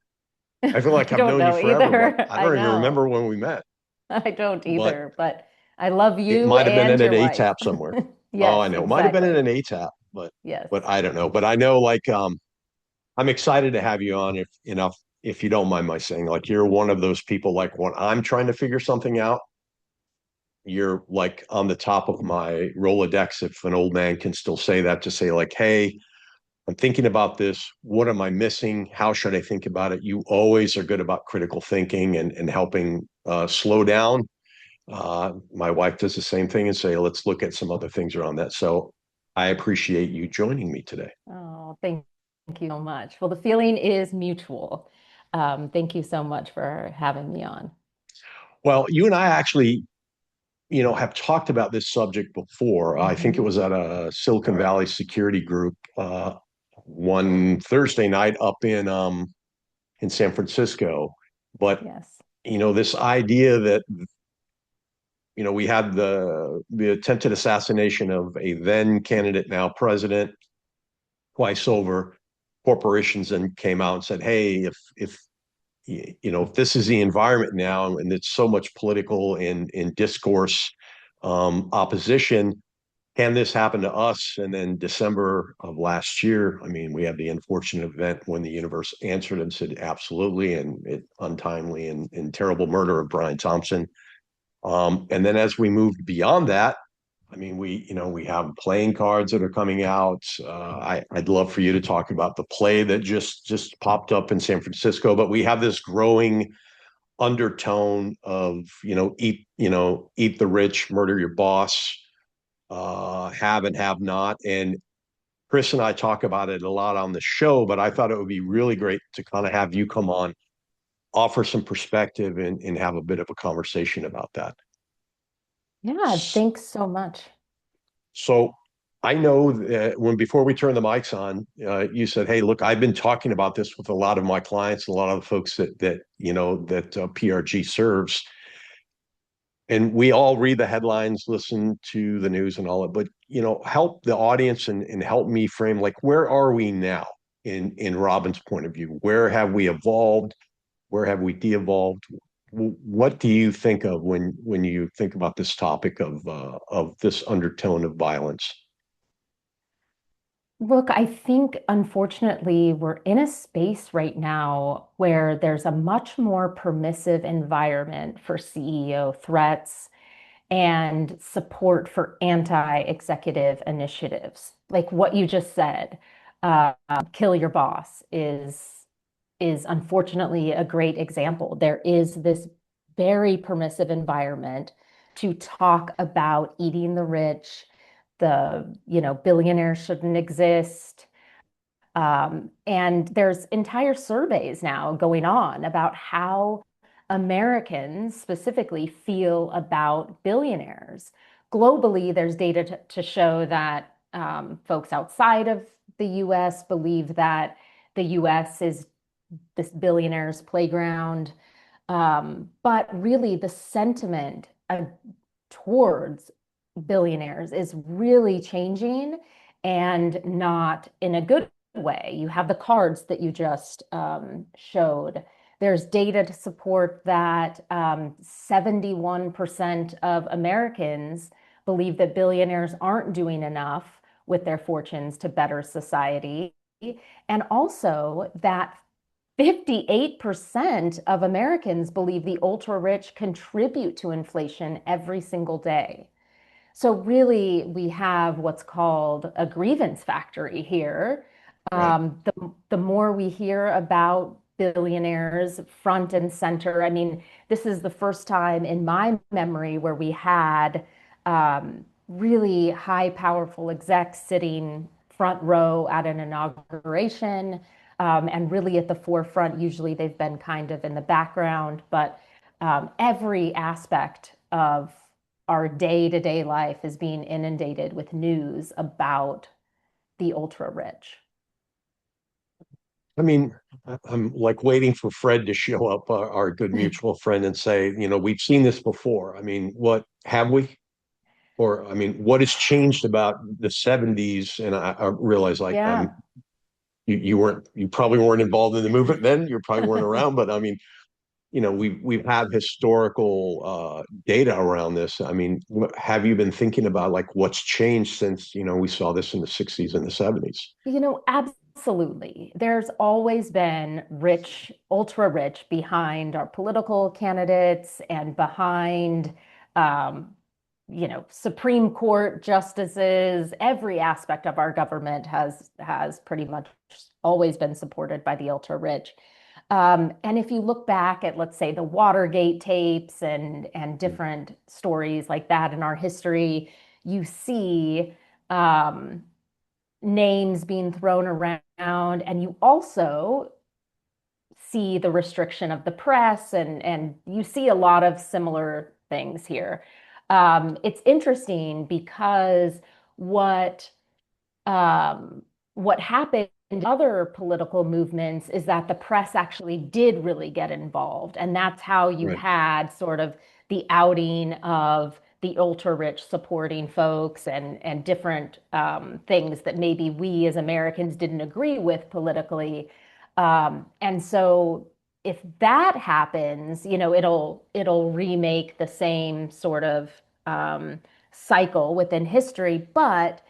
I feel like I've known you forever, but I don't even remember when we met. I don't either, but I love you. It might have been and in your an wife. ATAP somewhere. Yes, Oh, I know. It might have been in an ATAP, but yes. but I don't know. But I know, like, I'm excited to have you on. If you don't mind my saying, like, you're one of those people. Like, when I'm trying to figure something out, you're like on the top of my Rolodex, if an old man can still say that, to say like, hey, I'm thinking about this. What am I missing? How should I think about it? You always are good about critical thinking and helping slow down. My wife does the same thing and say, let's look at some other things around that. So I appreciate you joining me today. Oh, thank you so much. Well, the feeling is mutual. Thank you so much for having me on. Well, you and I actually, have talked about this subject before. I think it was at a Silicon Valley Security Group one Thursday night up in San Francisco. But Yes. this idea that we had the attempted assassination of a then candidate, now president, twice over. Corporations and came out and said, hey, if this is the environment now, and it's so much political and in discourse, opposition, can this happen to us? And then December of last year, I mean, we had the unfortunate event when the universe answered and said, absolutely, and it untimely and terrible murder of Brian Thompson. And then as we moved beyond that, I mean, we have playing cards that are coming out. I'd love for you to talk about the play that just popped up in San Francisco, but we have this growing undertone of, eat the rich, murder your boss, have and have not. And Chris and I talk about it a lot on the show, but I thought it would be really great to kind of have you come on, offer some perspective, and have a bit of a conversation about that. Yeah, thanks so much. So I know that before we turn the mics on, you said, "Hey, look, I've been talking about this with a lot of my clients, a lot of the folks that PRG serves, and we all read the headlines, listen to the news, and all that. But help the audience and help me frame, like, where are we now in Robin's point of view? Where have we evolved? Where have we de-evolved? What do you think of when you think about this topic of this undertone of violence?" Look, I think unfortunately we're in a space right now where there's a much more permissive environment for CEO threats and support for anti-executive initiatives. Like what you just said, kill your boss is unfortunately a great example. There is this very permissive environment to talk about eating the rich, billionaires shouldn't exist. And there's entire surveys now going on about how Americans specifically feel about billionaires. Globally, there's data to show that folks outside of the US believe that the US is this billionaire's playground. But really, the sentiment towards billionaires is really changing and not in a good way. You have the cards that you just showed. There's data to support that 71% of Americans believe that billionaires aren't doing enough with their fortunes to better society. And also that 58% of Americans believe the ultra rich contribute to inflation every single day. So really, we have what's called a grievance factory here. Right. The more we hear about billionaires front and center, I mean, this is the first time in my memory where we had really high, powerful execs sitting front row at an inauguration, and really at the forefront. Usually they've been kind of in the background, but every aspect of our day-to-day life is being inundated with news about the ultra rich. I mean, I'm like waiting for Fred to show up, our good mutual friend, and say, we've seen this before. I mean, what have we? Or, I mean, what has changed about the 70s? And I realize, like, Yeah. you probably weren't involved in the movement then. You probably weren't around, but I mean, we've had historical data around this. I mean, have you been thinking about, like, what's changed since we saw this in the 60s and the 70s? Absolutely. There's always been rich, ultra rich behind our political candidates and behind, Supreme Court justices. Every aspect of our government has pretty much always been supported by the ultra rich. And if you look back at, let's say, the Watergate tapes and different stories like that in our history, you see names being thrown around, and you also see the restriction of the press, and you see a lot of similar things here. It's interesting because what happened in other political movements is that the press actually did really get involved. And that's how you Right. had sort of the outing of the ultra rich supporting folks and different things that maybe we as Americans didn't agree with politically. And so if that happens, it'll remake the same sort of cycle within history. But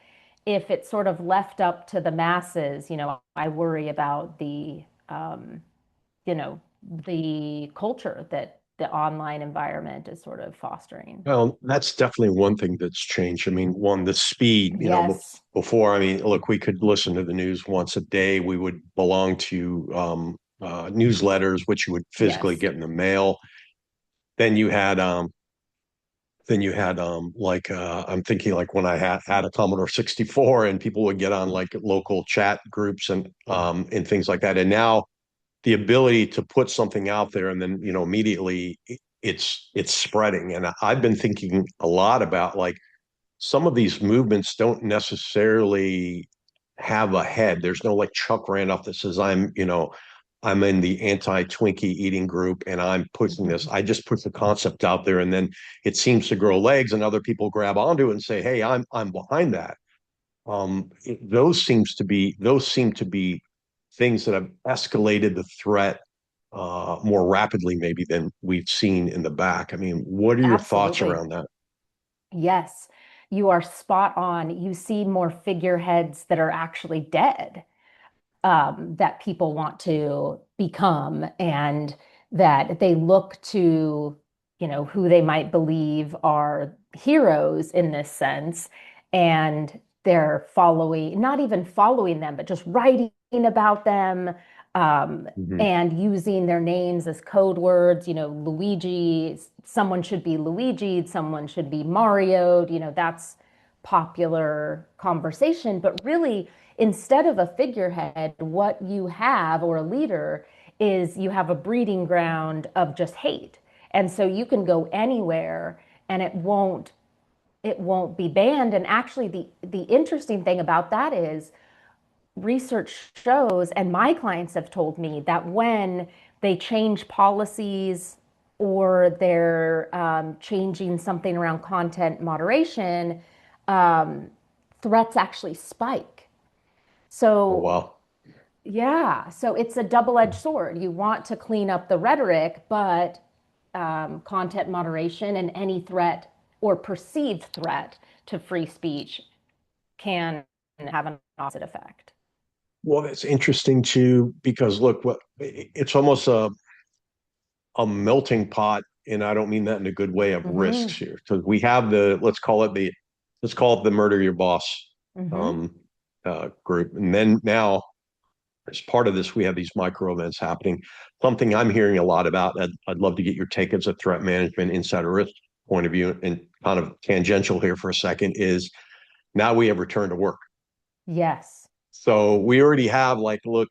if it's sort of left up to the masses, I worry about the culture that the online environment is sort of fostering. Well, that's definitely one thing that's changed. I mean, one, the speed, Yes. before, I mean, look, we could listen to the news once a day. We would belong to newsletters, which you would physically Yes. get in the mail. then you had like I'm thinking like when I had a Commodore 64 and people would get on like local chat groups and things like that. And now the ability to put something out there and then, immediately it's spreading. And I've been thinking a lot about like some of these movements don't necessarily have a head. There's no like Chuck Randolph that says I'm in the anti-Twinkie eating group and I'm pushing this. I just put the concept out there and then it seems to grow legs and other people grab onto it and say, "Hey, I'm behind that." Those seem to be things that have escalated the threat more rapidly maybe than we've seen in the back. I mean, what are your thoughts Absolutely. around that? Yes, you are spot on. You see more figureheads that are actually dead, that people want to become, and that they look to, who they might believe are heroes in this sense, and they're following, not even following them, but just writing about them, Mhm. and using their names as code words. Luigi, someone should be Luigi, someone should be Mario. That's popular conversation, but really, instead of a figurehead, what you have, or a leader, is you have a breeding ground of just hate. And so you can go anywhere and it won't be banned. And actually, the interesting thing about that is research shows, and my clients have told me, that when they change policies or they're changing something around content moderation, um, threats actually spike. Oh, So wow. yeah, so it's a double-edged sword. You want to clean up the rhetoric, but content moderation and any threat or perceived threat to free speech can have an opposite effect. Well, that's interesting too, because look, it's almost a melting pot, and I don't mean that in a good way of risks Hmm. here. Because we have let's call it the murder your boss Hmm. um, group, and then now as part of this, we have these micro events happening. Something I'm hearing a lot about. I'd love to get your take as a threat management insider risk point of view, and kind of tangential here for a second is now we have return to work. Yes. So we already have like, look,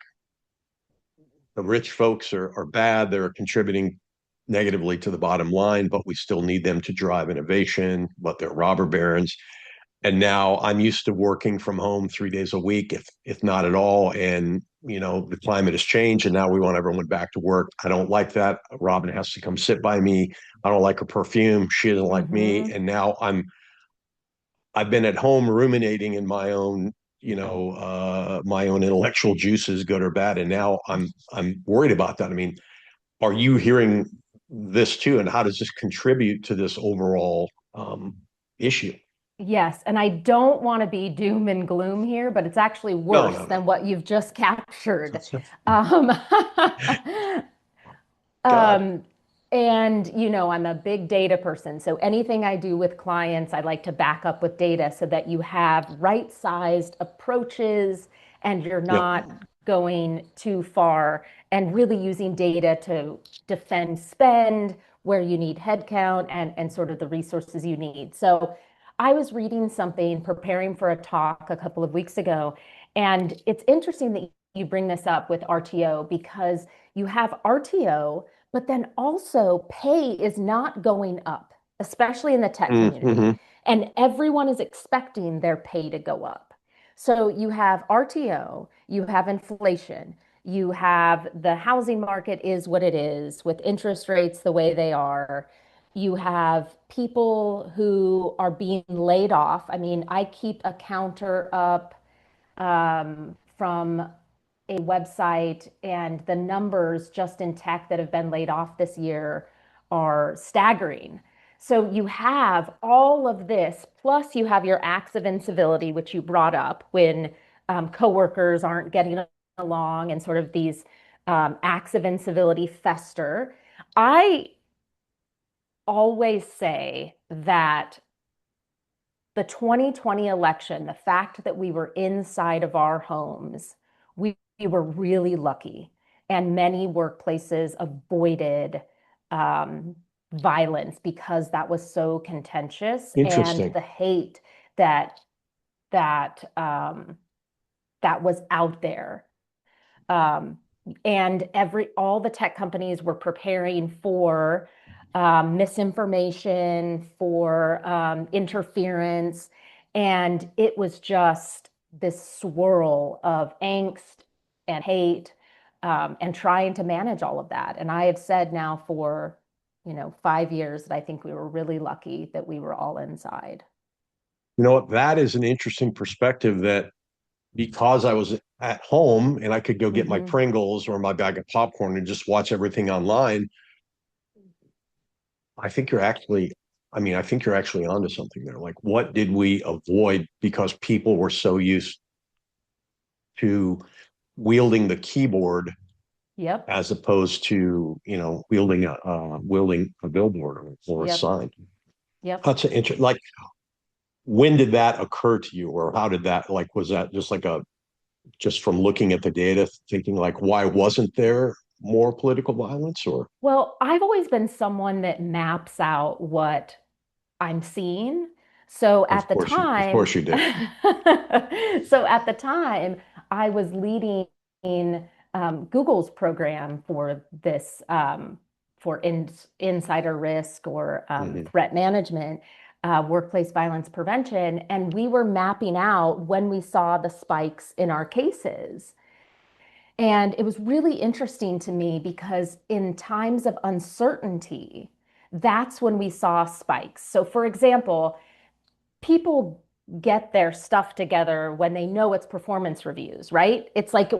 the rich folks are bad. They're contributing negatively to the bottom line, but we still need them to drive innovation, but they're robber barons. And now I'm used to working from home 3 days a week, if not at all. And the climate has changed, and now we want everyone back to work. I don't like that. Robin has to come sit by me. I don't like her perfume. She doesn't like me. Hmm. And now I've been at home ruminating in my own intellectual juices, good or bad. And now I'm worried about that. I mean, are you hearing this too? And how does this contribute to this overall issue? Yes, and I don't want to be doom and gloom here, but it's actually No, worse no, than no. what you've just captured. Um, God. Um, and I'm a big data person. So anything I do with clients, I like to back up with data so that you have right-sized approaches and you're Yep. not going too far, and really using data to defend spend where you need headcount and sort of the resources you need. So I was reading something, preparing for a talk a couple of weeks ago, and it's interesting that you bring this up with RTO, because you have RTO, but then also pay is not going up, especially in the tech community. Mm-hmm. And everyone is expecting their pay to go up. So you have RTO, you have inflation, you have the housing market is what it is with interest rates the way they are. You have people who are being laid off. I mean, I keep a counter up from a website, and the numbers just in tech that have been laid off this year are staggering. So you have all of this, plus you have your acts of incivility, which you brought up when coworkers aren't getting along, and sort of these acts of incivility fester. I always say that the 2020 election, the fact that we were inside of our homes, we were really lucky. And many workplaces avoided violence because that was so contentious, and Interesting. the hate that that was out there. Um, and all the tech companies were preparing for misinformation, for interference, and it was just this swirl of angst and hate, and trying to manage all of that. And I have said now for 5 years that I think we were really lucky that we were all inside. You know what? That is an interesting perspective, that because I was at home and I could go get my Mm-hmm. Pringles or my bag of popcorn and just watch everything online. I think you're actually, I think you're actually onto something there. Like, what did we avoid because people were so used to wielding the keyboard Yep. as opposed to, wielding a billboard or a Yep. sign. Yep. That's an interesting. Like, when did that occur to you, or how did that, like, was that just like just from looking at the data, thinking like, why wasn't there more political violence? Or Well, I've always been someone that maps out what I'm seeing. So of at the course time, you do. so at the time, I was leading Google's program for this, for insider risk, or Mm-hmm. threat management, workplace violence prevention, and we were mapping out when we saw the spikes in our cases. And it was really interesting to me because in times of uncertainty, that's when we saw spikes. So, for example, people get their stuff together when they know it's performance reviews, right? It's like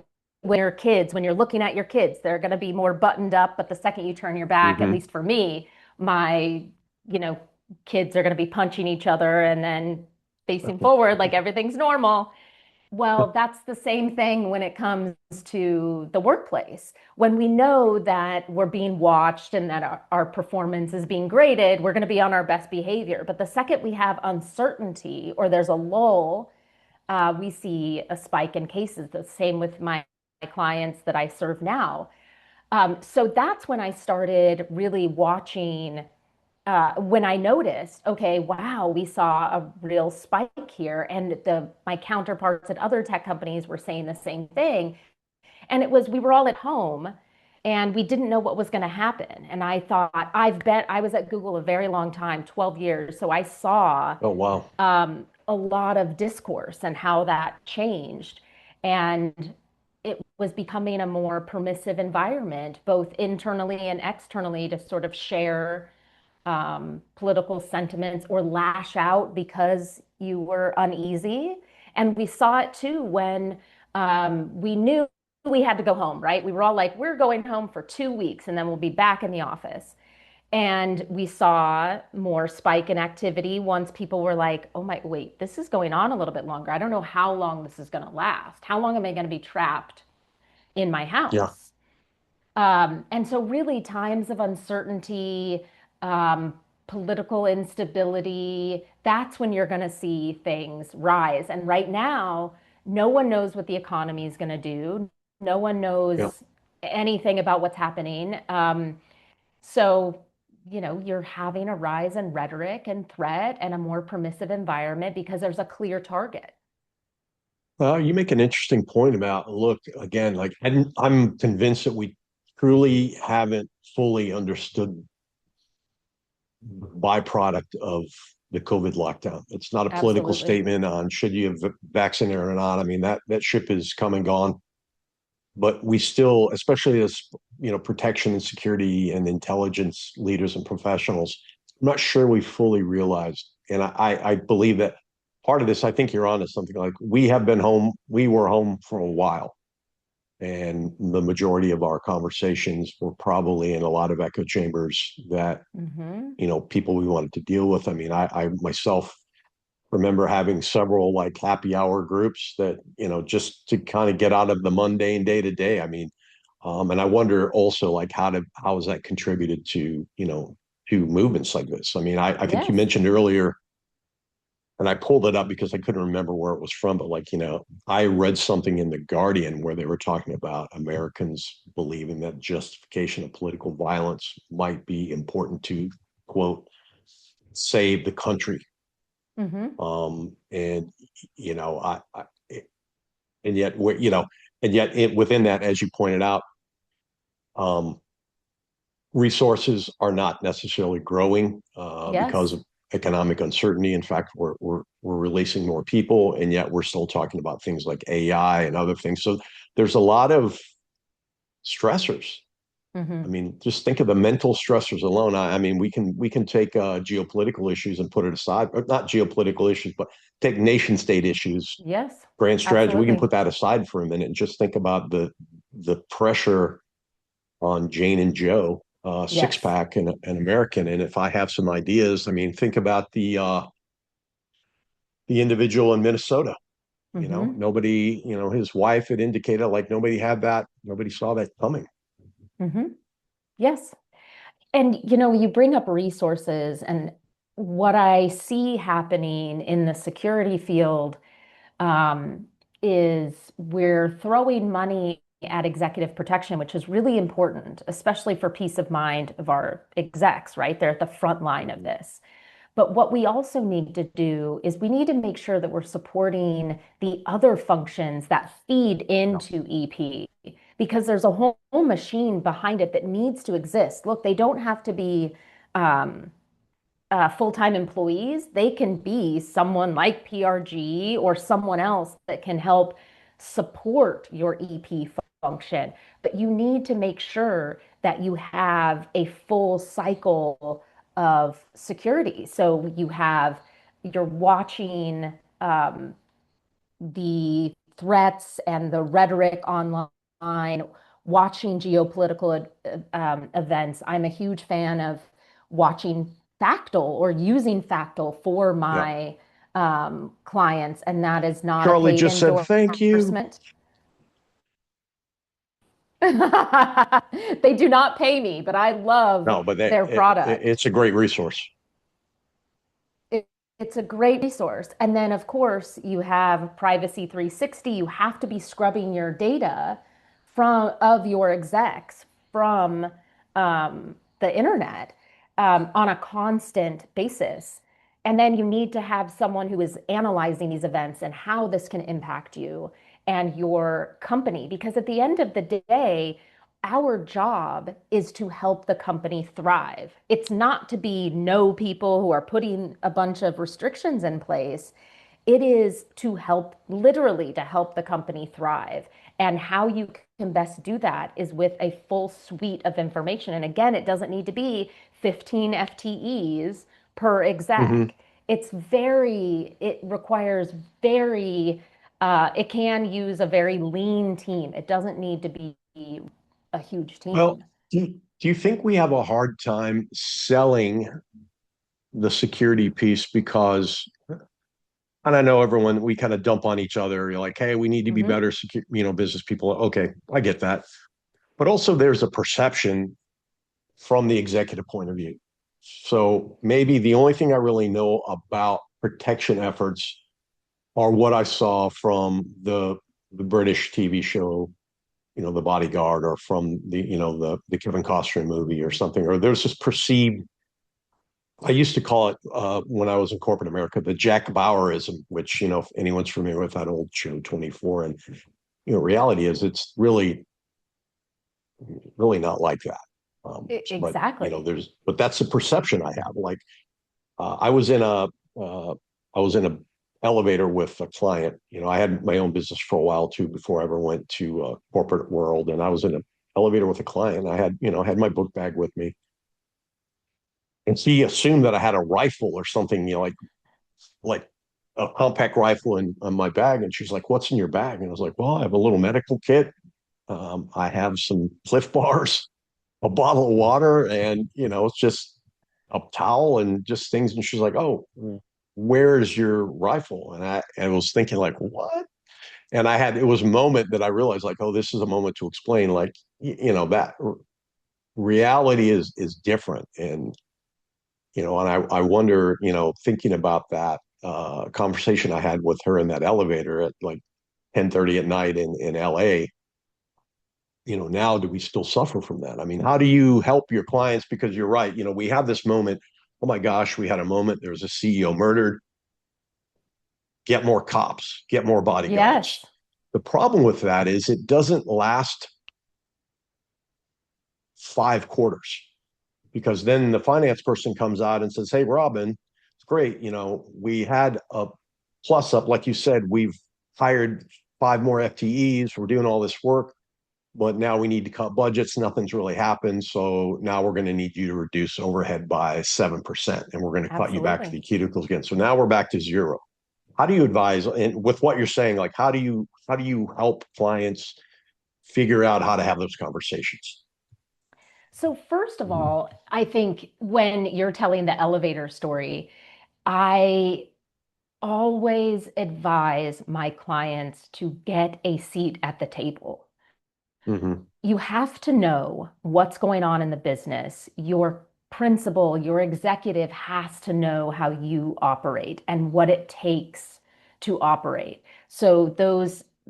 when you're looking at your kids, they're going to be more buttoned up. But the second you turn your back, at Mm-hmm. least for me, my, you know, kids are going to be punching each other and then facing forward like everything's normal. Well, that's the same thing when it comes to the workplace. When we know that we're being watched and that our performance is being graded, we're going to be on our best behavior. But the second we have uncertainty or there's a lull, we see a spike in cases. The same with my clients that I serve now. So that's when I started really watching, when I noticed, okay, wow, we saw a real spike here, and my counterparts at other tech companies were saying the same thing. And it was, we were all at home and we didn't know what was going to happen. And I thought, I was at Google a very long time, 12 years. So I saw Oh, wow. a lot of discourse and how that changed. And it was becoming a more permissive environment, both internally and externally, to sort of share political sentiments or lash out because you were uneasy. And we saw it too when we knew we had to go home, right? We were all like, we're going home for 2 weeks and then we'll be back in the office. And we saw more spike in activity once people were like, oh my, wait, this is going on a little bit longer. I don't know how long this is going to last. How long am I going to be trapped in my Yeah. house? And so, really, times of uncertainty, um, political instability, that's when you're going to see things rise. And right now, no one knows what the economy is going to do. No one Yeah. knows anything about what's happening. So, you're having a rise in rhetoric and threat and a more permissive environment because there's a clear target. You make an interesting point about, look, again, like, I'm convinced that we truly haven't fully understood the byproduct of the COVID lockdown. It's not a political Absolutely. statement on should you have vaccinated or not. I mean, that ship is come and gone. But we still, especially as protection and security and intelligence leaders and professionals, I'm not sure we fully realized. And I believe that part of this, I think you're onto something. Like, we were home for a while, and the majority of our conversations were probably in a lot of echo chambers that Hmm. people we wanted to deal with. I mean, I myself remember having several like happy hour groups that, just to kind of get out of the mundane day to day. I mean, and I wonder also, like, how has that contributed to, to movements like this? I mean, I think you Yes. mentioned earlier, and I pulled it up because I couldn't remember where it was from, but like, I read something in The Guardian where they were talking about Americans believing that justification of political violence might be important to, quote, save the country. And, and yet, within that, as you pointed out, resources are not necessarily growing because of economic uncertainty. In fact, we're releasing more people, and yet we're still talking about things like AI and other things. So there's a lot of stressors. I mean, just think of the mental stressors alone. I mean, we can take geopolitical issues and put it aside, or not geopolitical issues, but take nation state issues. Yes. Grand strategy. Absolutely. We can put that aside for a minute and just think about the pressure on Jane and Joe, six pack and an American. And if I have some ideas, I mean, think about the individual in Minnesota. Nobody, his wife had indicated like nobody saw that coming. Yes. And, you bring up resources, and what I see happening in the security field is we're throwing money at executive protection, which is really important, especially for peace of mind of our execs, right? They're at the front line of this. But what we also need to do is we need to make sure that we're supporting the other functions that feed into EP, because there's a whole machine behind it that needs to exist. Look, they don't have to be full-time employees. They can be someone like PRG or someone else that can help support your EP function. But you need to make sure that you have a full cycle of security. So you're watching the threats and the rhetoric online, watching geopolitical events. I'm a huge fan of watching Factal or using Factal for my clients, and that is not Charlie a paid just said thank you. endorsement. They do not pay me, but I love their product. It's a great resource. It's a great resource. And then, of course, you have Privacy 360. You have to be scrubbing your data of your execs from the internet on a constant basis. And then you need to have someone who is analyzing these events and how this can impact you and your company. Because at the end of the day, our job is to help the company thrive. It's not to be no people who are putting a bunch of restrictions in place. It is to help, literally to help the company thrive. And how you can best do that is with a full suite of information. And again, it doesn't need to be 15 FTEs per exec. It requires it can use a very lean team. It doesn't need to be a huge team. Well, do you think we have a hard time selling the security piece because, and I know everyone, we kind of dump on each other. You're like, hey, we need to be better business people. Okay, I get that. But also there's a perception from the executive point of view. So maybe the only thing I really know about protection efforts are what I saw from the British TV show, The Bodyguard, or from the Kevin Costner movie or something, or there's this perceived, I used to call it when I was in corporate America, the Jack Bauerism, which, if anyone's familiar with that old show 24, and, reality is it's really, really not like that. Exactly. But that's the perception I have. Like, I was in a elevator with a client. I had my own business for a while too before I ever went to corporate world, and I was in an elevator with a client. I had my book bag with me, and she assumed that I had a rifle or something, like a compact rifle on my bag. And she's like, "What's in your bag?" And I was like, "Well, I have a little medical kit. I have some Cliff Bars, a bottle of water, and it's just a towel and just things." And she's like, "Oh, where's your rifle?" And I was thinking like, what? And it was a moment that I realized like, oh, this is a moment to explain, like, that reality is different. And, and I wonder, thinking about that conversation I had with her in that elevator at like 10:30 at night in LA. Now do we still suffer from that? I mean, how do you help your clients? Because you're right. We have this moment. Oh my gosh, we had a moment. There was a CEO murdered. Get more cops, get more bodyguards. Yes. The problem with that is it doesn't last 5 quarters, because then the finance person comes out and says, "Hey, Robin, it's great. We had a plus up, like you said, we've hired 5 more FTEs. We're doing all this work, but now we need to cut budgets. Nothing's really happened. So now we're going to need you to reduce overhead by 7%, and we're going to cut you back to the Absolutely. cuticles again. So now we're back to zero." How do you advise, and with what you're saying, like how do you help clients figure out how to have those conversations? So first of all, I think when you're telling the elevator story, I always advise my clients to get a seat at the table. Mm-hmm. You have to know what's going on in the business. Your principal, your executive has to know how you operate and what it takes to operate. So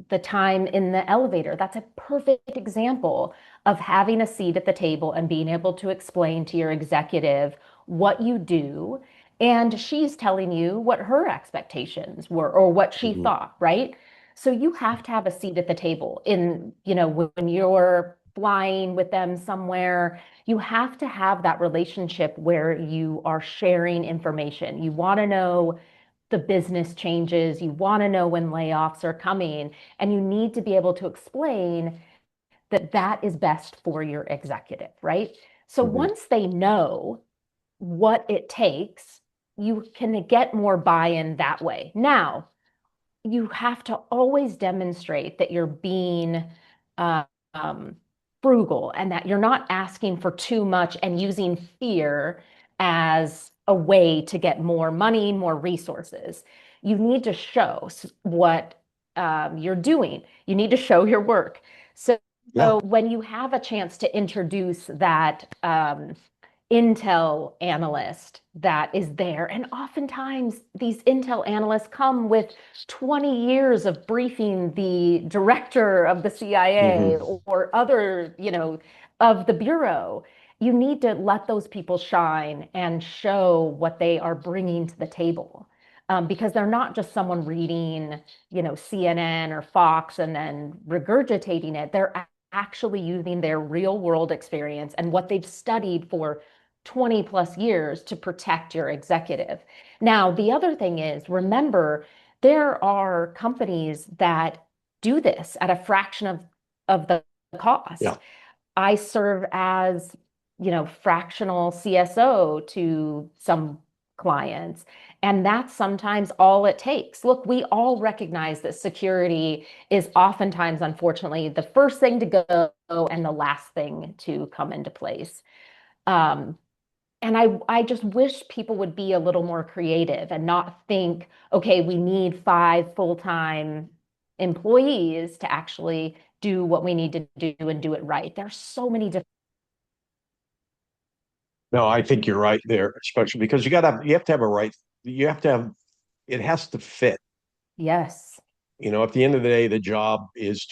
the time in the elevator, that's a perfect example of having a seat at the table and being able to explain to your executive what you do. And she's telling you what her expectations were or what she Mm-hmm. thought, right? So you have to have a seat at the table when you're flying with them somewhere, you have to have that relationship where you are sharing information. You want to know the business changes, you want to know when layoffs are coming, and you need to be able to explain that that is best for your executive, right? So Mm-hmm. once they know what it takes, you can get more buy-in that way. Now, you have to always demonstrate that you're being uh, um, frugal and that you're not asking for too much and using fear as a way to get more money, more resources. You need to show what you're doing. You need to show your work. So, Yeah. so when you have a chance to introduce that Intel analyst that is there. And oftentimes these Intel analysts come with 20 years of briefing the director of the CIA Mm-hmm. or other, of the bureau. You need to let those people shine and show what they are bringing to the table. Because they're not just someone reading, CNN or Fox and then regurgitating it. They're actually using their real world experience and what they've studied for 20 plus years to protect your executive. Now, the other thing is, remember, there are companies that do this at a fraction of the Yeah. cost. I serve as, fractional CSO to some clients, and that's sometimes all it takes. Look, we all recognize that security is oftentimes, unfortunately, the first thing to go and the last thing to come into place. Um, and I just wish people would be a little more creative and not think, okay, we need 5 full-time employees to actually do what we need to do and do it right. There's so many different. No, I think you're right there, especially because you have to have a right. You have to have it has to fit. Yes. At the end of the day, the job is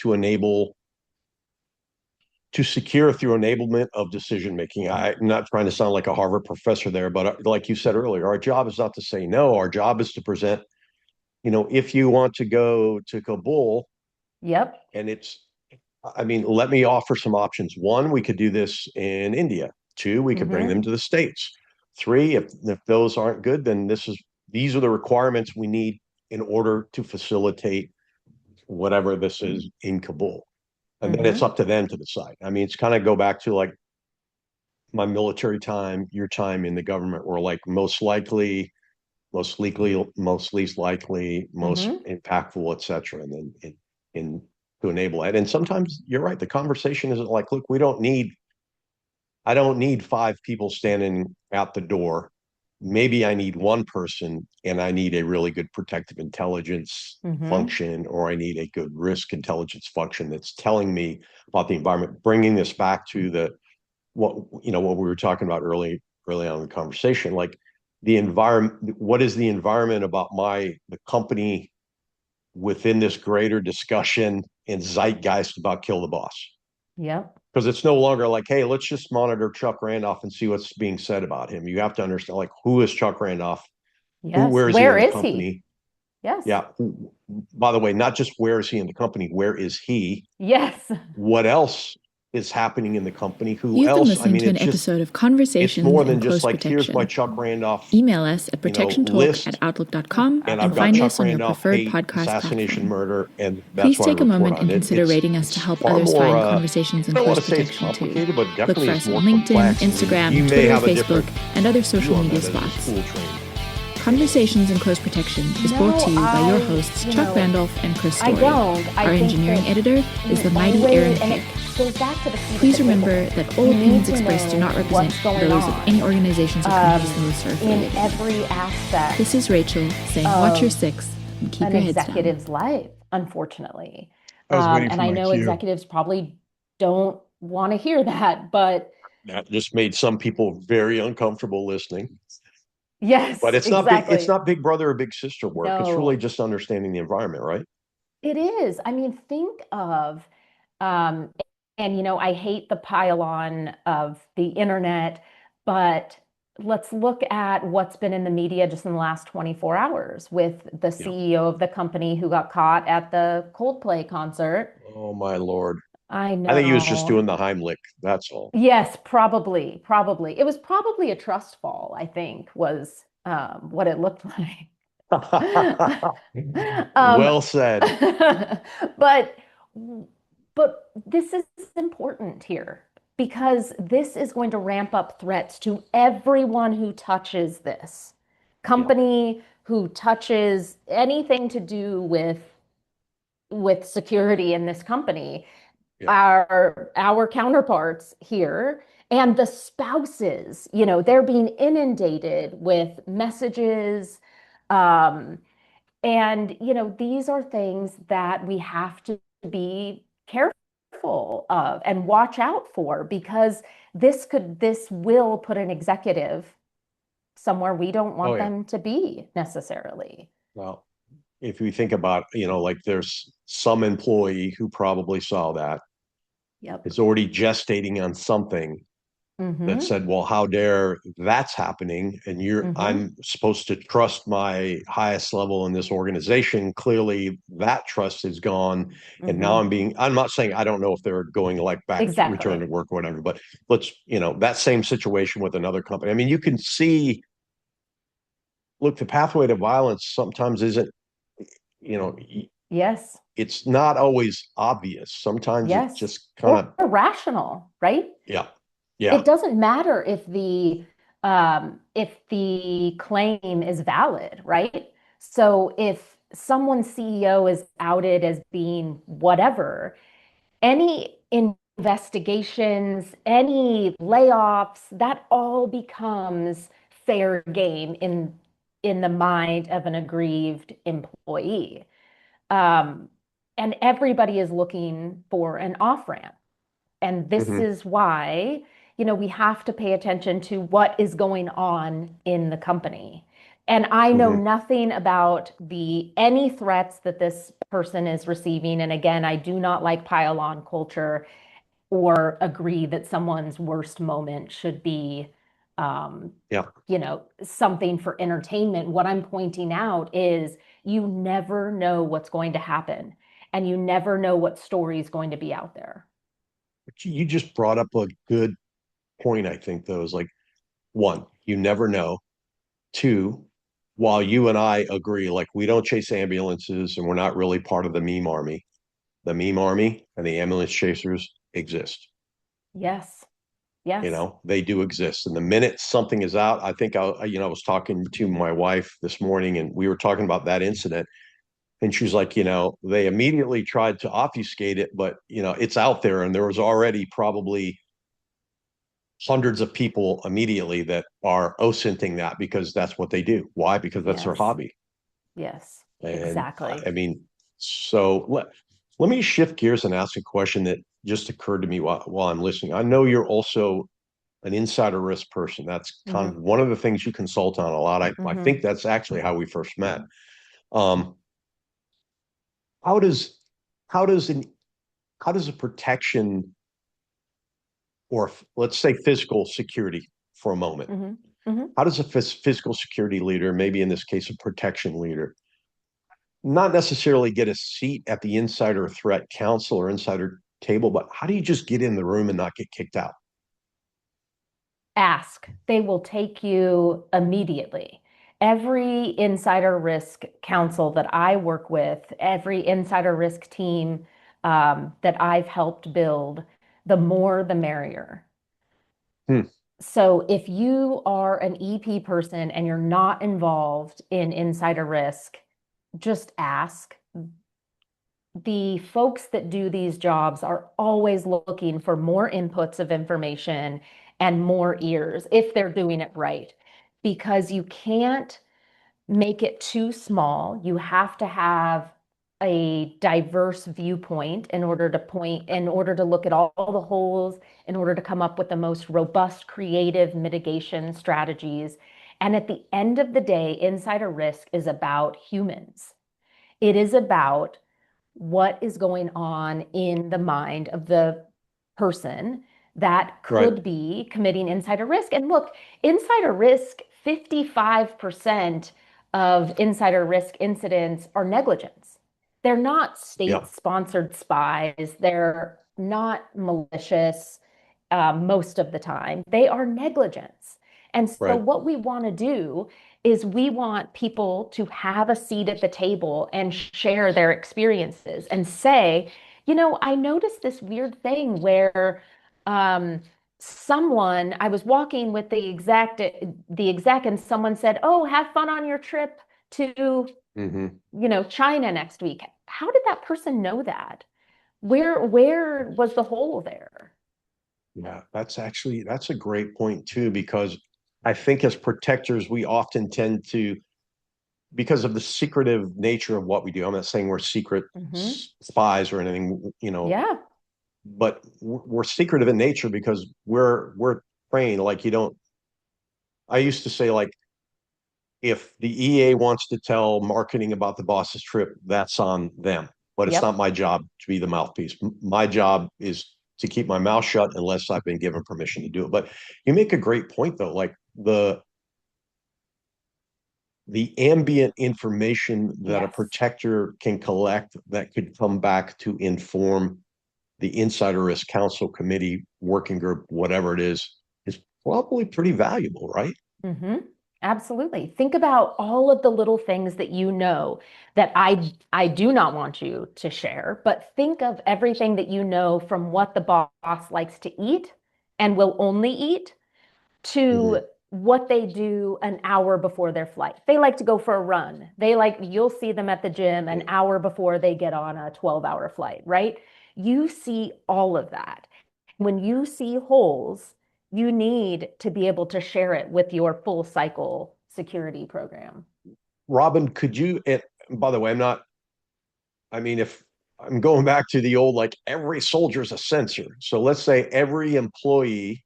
to secure through enablement of decision making. I'm not trying to sound like a Harvard professor there, but like you said earlier, our job is not to say no. Our job is to present. If you want to go to Kabul, Yep. and I mean, let me offer some options. One, we could do this in India. Two, we could bring Mm-hmm. them to the States. Three, if those aren't good, then these are the requirements we need in order to facilitate whatever this is in Kabul. And then it's Mm-hmm. up to them to decide. I mean, it's kind of go back to like my military time, your time in the government, where like most likely, most legally, most least likely, most Mm-hmm. impactful, et cetera. And then in to enable it. And sometimes you're right. The conversation isn't like, look, I don't need 5 people standing out the door. Maybe I need one person and I need a really good protective intelligence Mm-hmm. function, or I need a good risk intelligence function that's telling me about the environment, bringing this back to what we were talking about early on in the conversation. Like the environment, what is the environment about the company within this greater discussion and zeitgeist about kill the boss? Yep. Because it's no longer like, hey, let's just monitor Chuck Randolph and see what's being said about him. You have to understand, like, who is Chuck Randolph? Yes. Where is he in Where the is he? company? Yes. Yeah. By the way, not just where is he in the company, where is he? Yes. What else is happening in the company? Who You've been else? I listening mean, to an it's just, episode of it's Conversations more in than just Close like, here's my Protection. Chuck Randolph, Email us at list, protectiontalk@outlook.com and and I've got find Chuck us on your Randolph preferred hate, podcast assassination, platform. murder, and that's Please what I take a report moment and on. consider rating us to It's help far others more, find Conversations in I don't want Close to say it's Protection too. complicated, but Look definitely for it's us on more LinkedIn, complex. Instagram, You may Twitter, have a Facebook, different and other social view on media that as a spots. school trained. Conversations in Close Protection is brought to you by your I- hosts, you Chuck know, Randolph and Chris I Story. don't. I Our think engineering that editor is the the mighty only way- Aaron and Pick. it goes back to the seed Please of the remember people. that all You need opinions to expressed do know not represent what's going those of on. any organizations or companies in which they're in affiliated. every aspect This is Rachel saying, watch your of six and keep an your heads down. executive's life, unfortunately. I was waiting And for I my know cue. executives probably don't want to hear that, but That just made some people very uncomfortable listening. yes, But it's exactly. not big brother or big sister work. It's really No. just understanding the environment, right? It is. I mean, think of, um, and I hate the pile-on of the internet, but let's look at what's been in the media just in the last 24 hours with the Yeah. CEO of the company who got caught at the Coldplay concert. Oh my Lord. I I think he was just know. doing the Heimlich. That's all. Yes, probably. It was probably a trust fall, I think, was what it looked like. Um, Well said. but this is important here because this is going to ramp up threats to everyone who touches this company, who touches anything to do with security in this company, Yeah. our counterparts here and the spouses, they're being inundated with messages. And these are things that we have to be careful of and watch out for because this will put an executive somewhere we don't Oh want yeah. them to be necessarily. Well, if you think about, like there's some employee who probably saw that, Yep. is already gestating on something that Mm-hmm. said, well, how dare that's happening? And Mm-hmm. I'm supposed to trust my highest level in this organization. Clearly that trust is gone. And now Mm-hmm. I'm not saying, I don't know if they're going like back to return Exactly. to work or whatever, but let's, that same situation with another company. I mean, you can see, look, the pathway to violence sometimes isn't, you know, Yes. it's not always obvious. Sometimes it Yes. just kind of, Or rational, right? yeah. Yeah. It doesn't matter if the claim is valid, right? So if someone's CEO is outed as being whatever, any investigations, any layoffs, that all becomes fair game in the mind of an aggrieved employee. Um, and everybody is looking for an off-ramp. And this Mhm. is why, we have to pay attention to what is going on in the company. And I know Mhm. nothing about any threats that this person is receiving. And again, I do not like pile-on culture or agree that someone's worst moment should be, Yeah. something for entertainment. What I'm pointing out is you never know what's going to happen, and you never know what story is going to be out there. You just brought up a good point, I think, though, is like, one, you never know. Two, while you and I agree, like we don't chase ambulances and we're not really part of the meme army and the ambulance chasers exist. Yes. Yes. They do exist. And the minute something is out, I think I was talking to my wife this morning and we were talking about that incident. And she's like, they immediately tried to obfuscate it, but it's out there. And there was already probably hundreds of people immediately that are OSINTing that because that's what they do. Why? Because that's their Yes. hobby. Yes. And Exactly. I mean, so let me shift gears and ask a question that just occurred to me while I'm listening. I know you're also an insider risk person. That's kind of one of the things you consult on a lot. I think that's actually how we first met. Um, how does how does an how does a protection, or let's say physical security for a moment, how does a physical security leader, maybe in this case a protection leader, not necessarily get a seat at the insider threat council or insider table, but how do you just get in the room and not get kicked out? Ask. They will take you immediately. Every insider risk council that I work with, every insider risk team that I've helped build, the more the merrier. Hmm. So if you are an EP person and you're not involved in insider risk, just ask. The folks that do these jobs are always looking for more inputs of information and more ears if they're doing it right, because you can't make it too small. You have to have a diverse viewpoint in order to look at all the holes, in order to come up with the most robust, creative mitigation strategies. And at the end of the day, insider risk is about humans. It is about what is going on in the mind of the person that Right. could be committing insider risk. And look, insider risk, 55% of insider risk incidents are negligence. They're not Yeah. state-sponsored spies. They're not malicious most of the time. They are negligence. And so Right. what we want to do is we want people to have a seat at the table and share their experiences and say, I noticed this weird thing where um, I was walking with the exec, and someone said, "Oh, have fun on your trip to, Mm-hmm. China next week." How did that person know that? Where was the hole there? Yeah, that's a great point too, because I think as protectors, we often tend to, because of the secretive nature of what we do. I'm not saying we're secret Hmm. spies or anything, Yeah. but we're secretive in nature because we're trained. Like you don't. I used to say like if the EA wants to tell marketing about the boss's trip, that's on them. But it's not Yep. my job to be the mouthpiece. My job is to keep my mouth shut unless I've been given permission to do it. But you make a great point though, like the ambient information that a Yes. protector can collect that could come back to inform the insider risk council committee working group, whatever it is probably pretty valuable, right? Hmm. Absolutely. Think about all of the little things that that I do not want you to share, but think of everything that from what the boss likes to eat and will only eat to Mm-hmm. what they do an hour before their flight. They like to go for a run. You'll see them at the gym an hour before they get on a 12-hour flight, right? You see all of that. When you see holes, you need to be able to share it with your full cycle security program. Robin, could you, and by the way, I mean, if I'm going back to the old, like every soldier's a sensor. So let's say every employee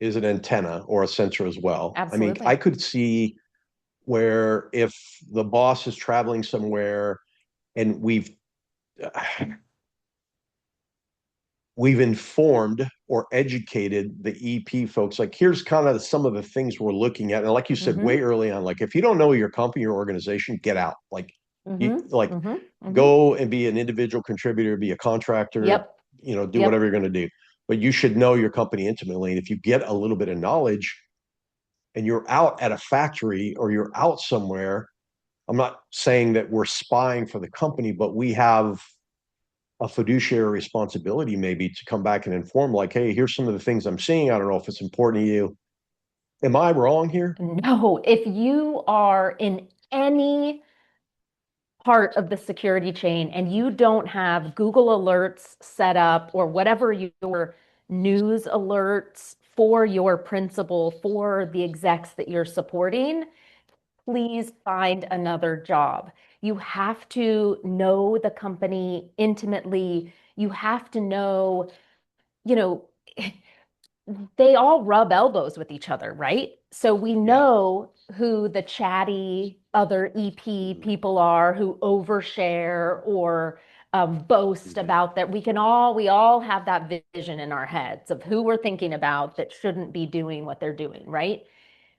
is an antenna or a sensor as well. I mean, I Absolutely. could see where if the boss is traveling somewhere and we've informed or educated the EP folks, like here's kind of some of the things we're looking at. And like you said way Mm-hmm. early on, like if you don't know your company or organization, get out. Like you Mm-hmm. like Mm-hmm. Mm-hmm. go and be an individual contributor, be a contractor, Yep. do whatever Yep. you're going to do. But you should know your company intimately. And if you get a little bit of knowledge and you're out at a factory or you're out somewhere, I'm not saying that we're spying for the company, but we have a fiduciary responsibility maybe to come back and inform, like, hey, here's some of the things I'm seeing. I don't know if it's important to you. Am I wrong here? No, if you are in any part of the security chain and you don't have Google alerts set up or whatever your news alerts for your principal, for the execs that you're supporting, please find another job. You have to know the company intimately. You have to know, you know, they all rub elbows with each other, right? So we Yeah. know who the chatty other EP people are who overshare or boast Mhm. about that. We all have that vision in our heads of who we're thinking about that shouldn't be doing what they're doing, right?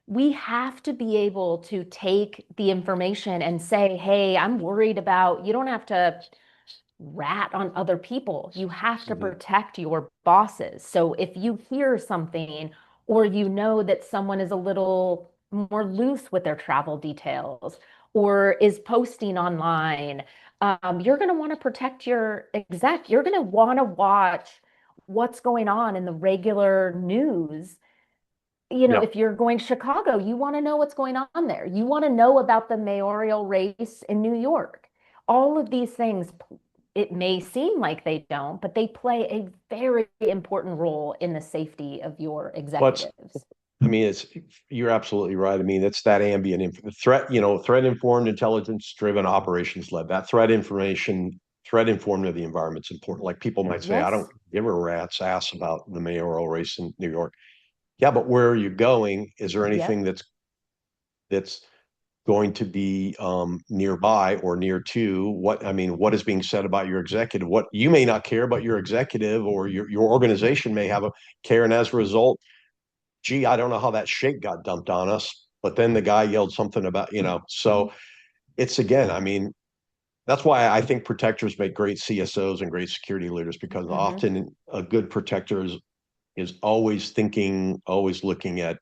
We have to be able to take the information and say, hey, I'm worried about, you don't have to rat on other people. You have to Mhm. protect your bosses. So if you hear something or you know that someone is a little more loose with their travel details or is posting online, you're going to want to protect your exec. You're going to want to watch what's going on in the regular news. Yeah. If you're going to Chicago, you want to know what's going on there. You want to know about the mayoral race in New York. All of these things, it may seem like they don't, but they play a very important role in the safety of your But executives. I mean, you're absolutely right. I mean, it's that ambient threat, threat informed, intelligence driven, operations led. That threat informed of the environment's important. Like people might say, I don't Yes, give a rat's ass about the mayoral race in New York. Yeah, but where are you going? Is there anything yep, that's going to be nearby or near to what is being said about your executive? What you may not care, but your executive or your organization may have a care, and as a result, gee, I don't know how that shake got dumped on us, but then the guy yelled something about, so it's again, I mean, that's why I think protectors make great CSOs and great security leaders because hmm often a good protector is always thinking, always looking at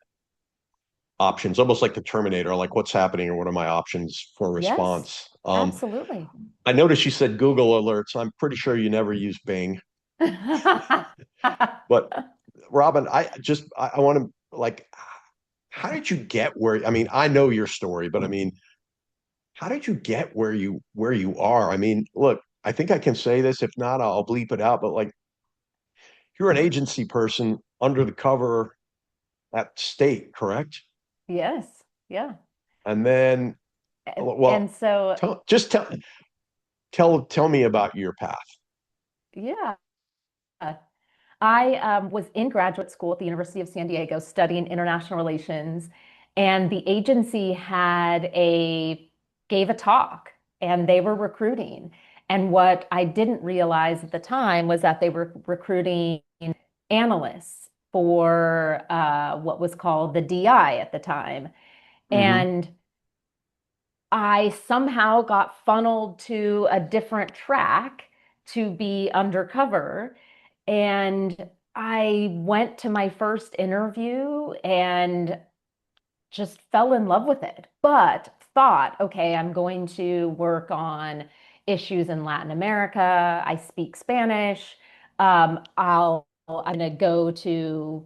options, almost like the Terminator, like what's happening or what are my options for yes, response. absolutely. I noticed you said Google alerts. I'm pretty sure you never use Bing, but Robin, I want to like, how did you get where? I mean, I know your story, but I mean, how did you get where you are? I mean, look, I think I can say this. If not, I'll bleep it out. But like, you're an agency person under the cover at state, correct? Yes, yeah. And then, And well, so, tell me about your path. yeah. I was in graduate school at the University of San Diego studying international relations, and the agency gave a talk, and they were recruiting. And what I didn't realize at the time was that they were recruiting analysts for what was called the DI at the time. Mm-hmm. And I somehow got funneled to a different track to be undercover. And I went to my first interview and just fell in love with it, but thought, okay, I'm going to work on issues in Latin America. I speak Spanish. I'm going to go to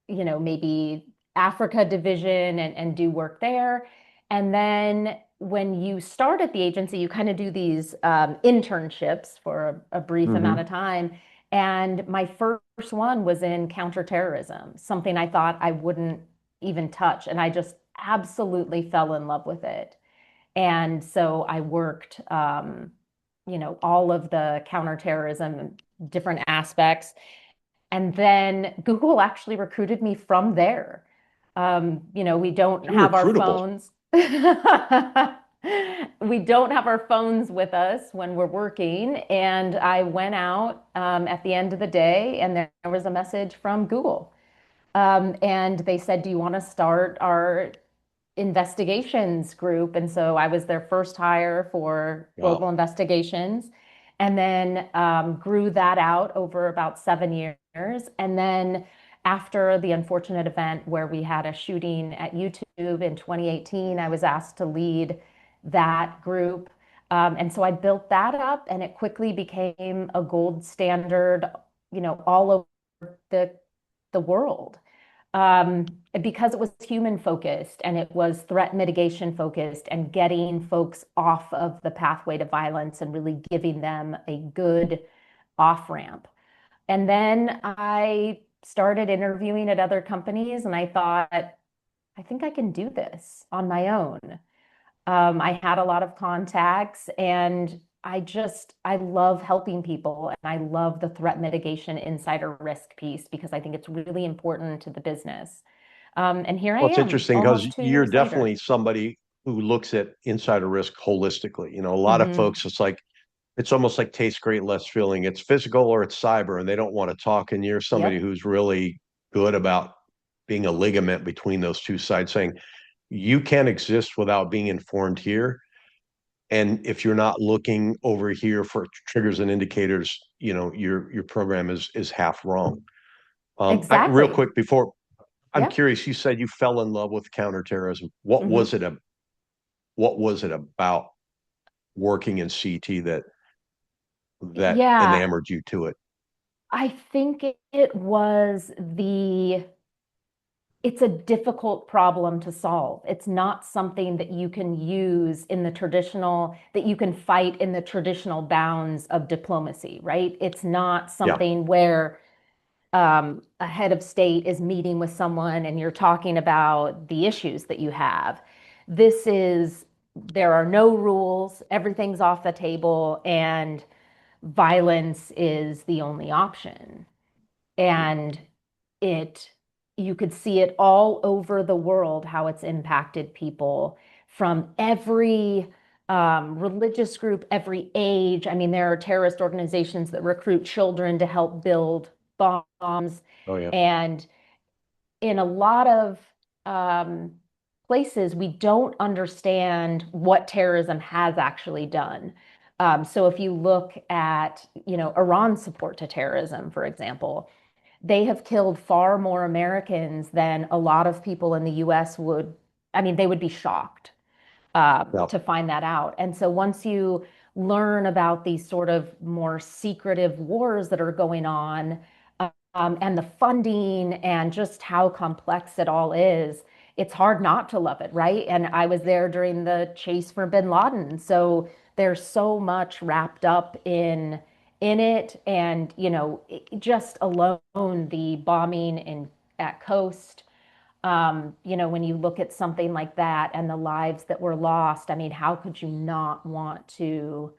maybe Africa division and do work there. And then when you start at the agency, you kind of do these internships for a brief amount Mm-hmm. of time. And my first one was in counterterrorism, something I thought I wouldn't even touch. And I just absolutely fell in love with it. And so I worked, all of the counterterrorism, different aspects. And then Google actually recruited me from there. We don't You're have our recruitable. phones. We don't have our phones with us when we're working. And I went out at the end of the day, and there was a message from Google. And they said, do you want to start our investigations group? And so I was their first hire for global Wow. investigations, and then grew that out over about 7 years. And then after the unfortunate event where we had a shooting at YouTube in 2018, I was asked to lead that group. And so I built that up, and it quickly became a gold standard, all over the world, because it was human focused and it was threat mitigation focused and getting folks off of the pathway to violence and really giving them a good off ramp. And then I started interviewing at other companies, and I thought, I think I can do this on my own. I had a lot of contacts, and I love helping people, and I love the threat mitigation insider risk piece because I think it's really important to the business. And here I Well, it's am, interesting because almost two you're years later. definitely somebody who looks at insider risk holistically. A lot of Hmm. folks, it's almost like taste great, less feeling. It's physical or it's cyber, and they don't want to talk. And you're somebody Yep, who's really good about being a ligament between those two sides, saying you can't exist without being informed here. And if you're not looking over here for triggers and indicators, your program is half wrong. Real exactly. quick before I'm Yeah. curious, you said you fell in love with counterterrorism. Hmm. What was it about working in CT that Yeah, enamored you to it? I think it was it's a difficult problem to solve. It's not something that you can use in the traditional, that you can fight in the traditional bounds of diplomacy, right? It's not Yeah. something where a head of state is meeting with someone and you're talking about the issues that you have. This is, there are no rules, everything's off the table, and violence is the only option. And it, you could see it all over the world, how it's impacted people from every religious group, every age. I mean, there are terrorist organizations that recruit children to help build bombs. Oh yeah. And in a lot of um, places, we don't understand what terrorism has actually done. So if you look at, Iran's support to terrorism, for example, they have killed far more Americans than a lot of people in the US would. I mean, they would be shocked Yeah. to find that out. And so once you learn about these sort of more secretive wars that are going on, and the funding and just how complex it all is, it's hard not to love it, right? And I was there during the chase for bin Laden. So there's so much wrapped up in it. And, just alone the bombing in at Coast, when you look at something like that and the lives that were lost, I mean, how could you not want to,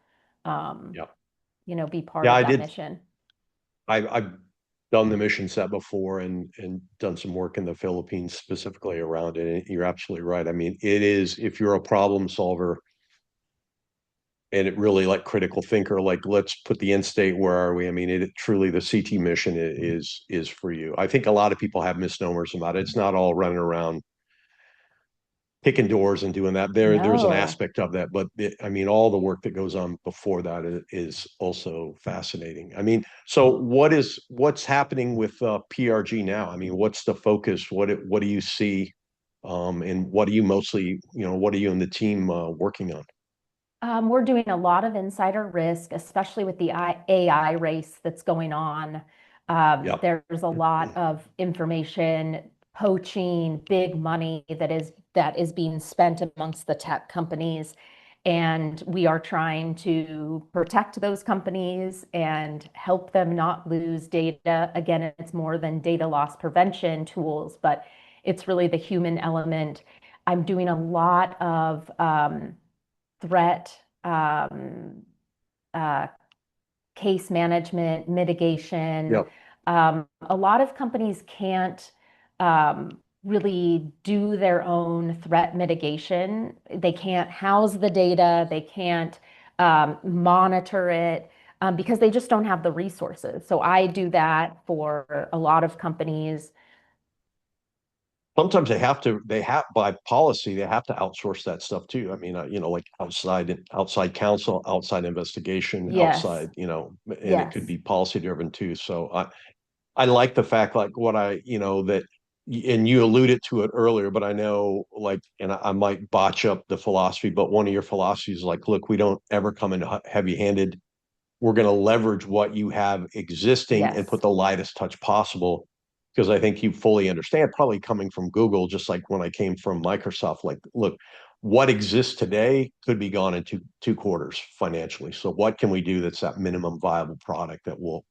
um, Yeah. be part Yeah, of I that did. mission? I've done the mission set before and done some work in the Philippines specifically around it. You're absolutely right. I mean, it is, if you're a problem solver and it really like critical thinker, like let's put the end state, where are we? I mean, it truly, the CT mission is for you. I think a lot of people have misnomers about it. It's not all running around kicking doors and doing that. There's an No. aspect of that, but I mean, all the work that goes on before that is also fascinating. I mean, so what's happening with PRG now? I mean, what's the focus? What do you see, and what are you mostly, what are you and the team working on? We're doing a lot of insider risk, especially with the AI race that's going on. Yeah. There's a lot of information poaching, big money that is being spent amongst the tech companies, and we are trying to protect those companies and help them not lose data. Again, it's more than data loss prevention tools, but it's really the human element. I'm doing a lot of threat, uh, case management, mitigation. Yep. A lot of companies can't really do their own threat mitigation. They can't house the data, they can't monitor it. Because they just don't have the resources. So I do that for a lot of companies. Sometimes they have by policy, they have to outsource that stuff too. I mean, like outside counsel, outside investigation, Yes, and it could yes, be policy driven too. So I like the fact, like what that, and you alluded to it earlier, but I know, like, and I might botch up the philosophy, but one of your philosophies is like, look, we don't ever come in heavy handed. We're going to leverage what you have existing and yes, put the lightest touch possible. Because I think you fully understand, probably coming from Google, just like when I came from Microsoft, like, look, what exists today could be gone in two quarters financially. So what can we do that's that minimum viable product that will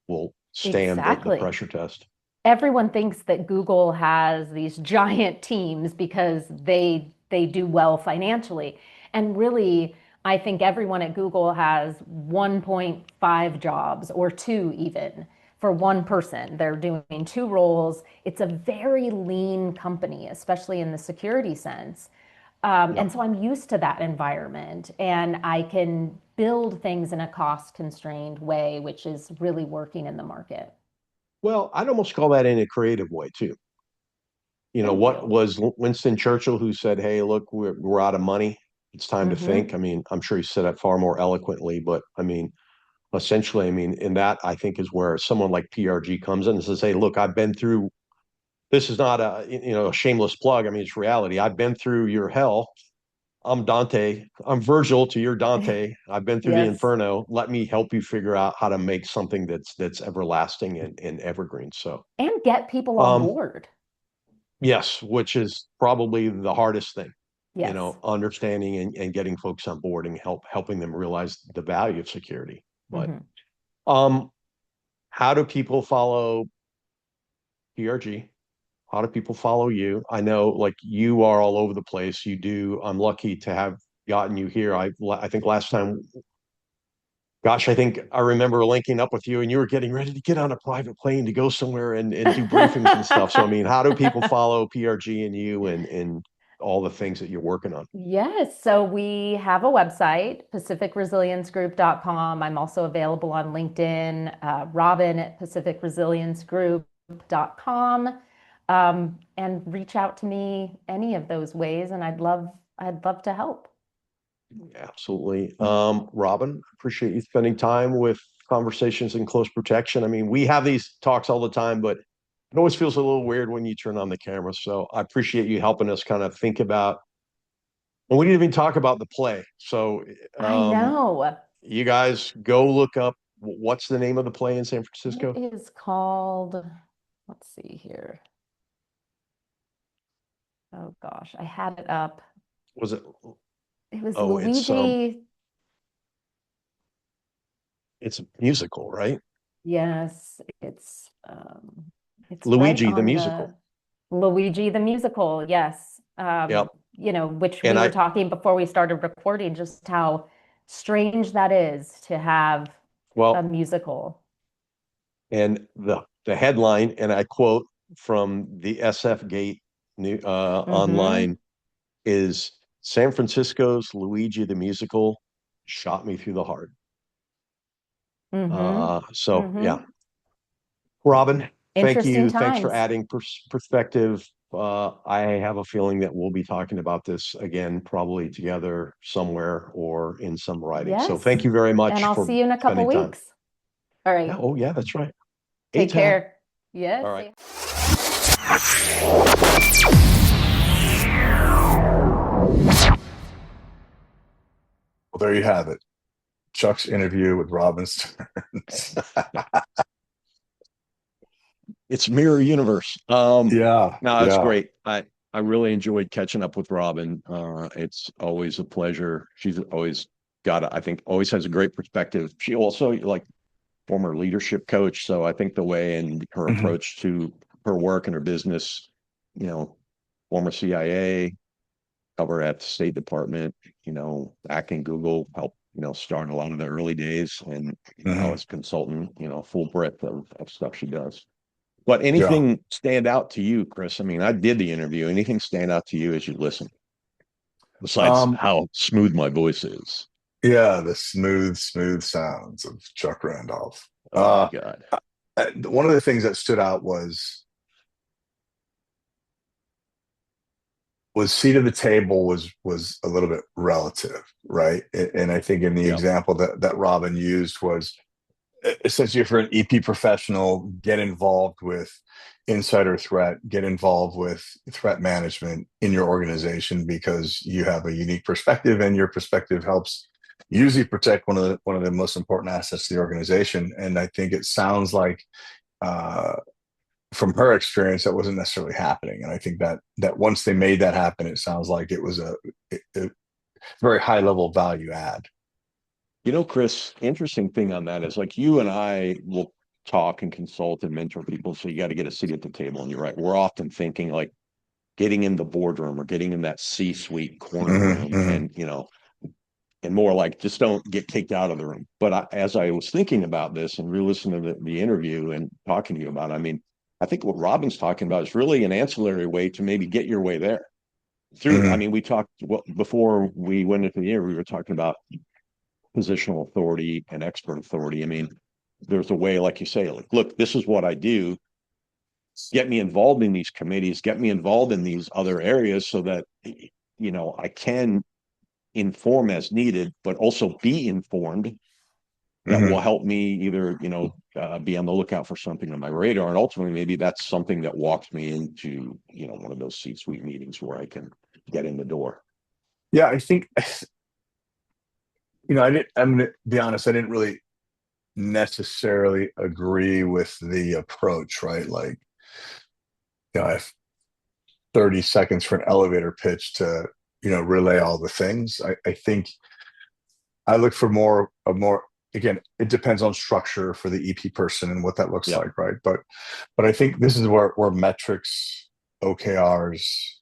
stand the exactly. pressure test? Everyone thinks that Google has these giant teams because they do well financially. And really, I think everyone at Google has 1.5 jobs or two even for one person. They're doing two roles. It's a very lean company, especially in the security sense. And so I'm used to that environment and I can build things in a cost constrained way, which is really working in the market. Well, I'd almost call that in a creative way too. Thank What you. was Winston Churchill who said, "Hey, look, we're out of money. It's time to Mm-hmm. think." I mean, I'm sure he said that far more eloquently, but I mean, essentially, I mean, in that, I think is where someone like PRG comes in and says, "Hey, look, I've been through. This is not a shameless plug. I mean, it's reality. I've been through your hell. I'm Dante. I'm Virgil to your Dante. I've been through the Yes. inferno. Let me help you figure out how to make something that's everlasting and evergreen." So, And get people on um, board. yes, which is probably the hardest thing, Yes. understanding and getting folks on board and helping them realize the value of security. But Hmm. um, how do people follow PRG? How do people follow you? I know like you are all over the place. You do. I'm lucky to have gotten you here. I think last time, gosh, I think I remember linking up with you and you were getting ready to get on a private plane to go somewhere and do briefings and stuff. So I mean, how do people follow PRG and you and all the things that you're working on? Yes, so we have a website, pacificresiliencegroup.com. I'm also available on LinkedIn, Robin at pacificresiliencegroup.com. And reach out to me any of those ways, and I'd love to help. Absolutely. Robin, appreciate you spending time with conversations in close protection. I mean, we have these talks all the time, but it always feels a little weird when you turn on the camera. So I appreciate you helping us kind of think about, and we didn't even talk about the play. So I know. you guys go look up what's the name of the play in San It Francisco? is called, let's see here. Oh gosh, I had it up. Was it? It was Oh, Luigi. it's a musical, right? Yes, it's right Luigi the on musical. the Luigi the musical. Yes. Yep. Which And we were I, talking before we started recording, just how strange that is to have a well, musical. and the headline, and I quote from the SF Gate new Mm-hmm. online is San Francisco's Luigi the musical shot me through the heart. Mm-hmm. So yeah, Mm-hmm. Robin, thank Interesting you. Thanks for times. adding perspective. I have a feeling that we'll be talking about this again, probably together somewhere or in some writing. So thank Yes. you very And much I'll for see you in a couple spending time. weeks. All Yeah. right. Oh, yeah, that's right. Take ATAP. care. Yes. All right. Well, there you have it. Chuck's interview with Robin Stearns. It's mirror universe. Yeah, No, it's yeah. great. I really enjoyed catching up with Robin. It's always a pleasure. She's always I think always has a great perspective. She also like former leadership coach, so I think the way and her Mhm. approach to her work and her business, you know, former CIA, cover at the State Department, back in Google, helped, start a lot of the early days and now Mhm. as consultant, full breadth of stuff she does. But Yeah. anything stand out to you, Chris? I mean, I did the interview. Anything stand out to you as you listen, besides Um, how smooth my voice is? yeah, the smooth sounds of Chuck Randolph. Oh my God. One of the things that stood out was seat of the table was a little bit relative, right? And I think in the Yep. example that Robin used was essentially if you're an EP professional, get involved with insider threat, get involved with threat management in your organization because you have a unique perspective and your perspective helps usually protect one of the most important assets of the organization. And I think it sounds like uh, from her experience that wasn't necessarily happening. And I think that once they made that happen, it sounds like it was a very high level value add. Chris, interesting thing on that is like you and I will talk and consult and mentor people. So you got to get a seat at the table. And you're right. We're often thinking like getting in the boardroom or getting in that C-suite corner Mm-hmm, room. mm-hmm. And, and more like just don't get kicked out of the room. But as I was thinking about this and re-listening to the interview and talking to you about it, I mean, I think what Robin's talking about is really an ancillary way to maybe get your way there. I Mhm. mean, we talked before we went into the interview, we were talking about positional authority and expert authority. I mean, there's a way, like you say, like, look, this is what I do. Get me involved in these committees, get me involved in these other areas so that, I can inform as needed, but also be informed that will Mhm. help me either, be on the lookout for something on my radar. And ultimately, maybe that's something that walks me into, one of those C-suite meetings where I can get in the door. Yeah, I think, I'm going to be honest, I didn't really necessarily agree with the approach, right? Like, I have 30 seconds for an elevator pitch to, relay all the things. I think I look for again, it depends on structure for the EP person and what that looks Yeah. like, right? But I think this is where metrics, OKRs,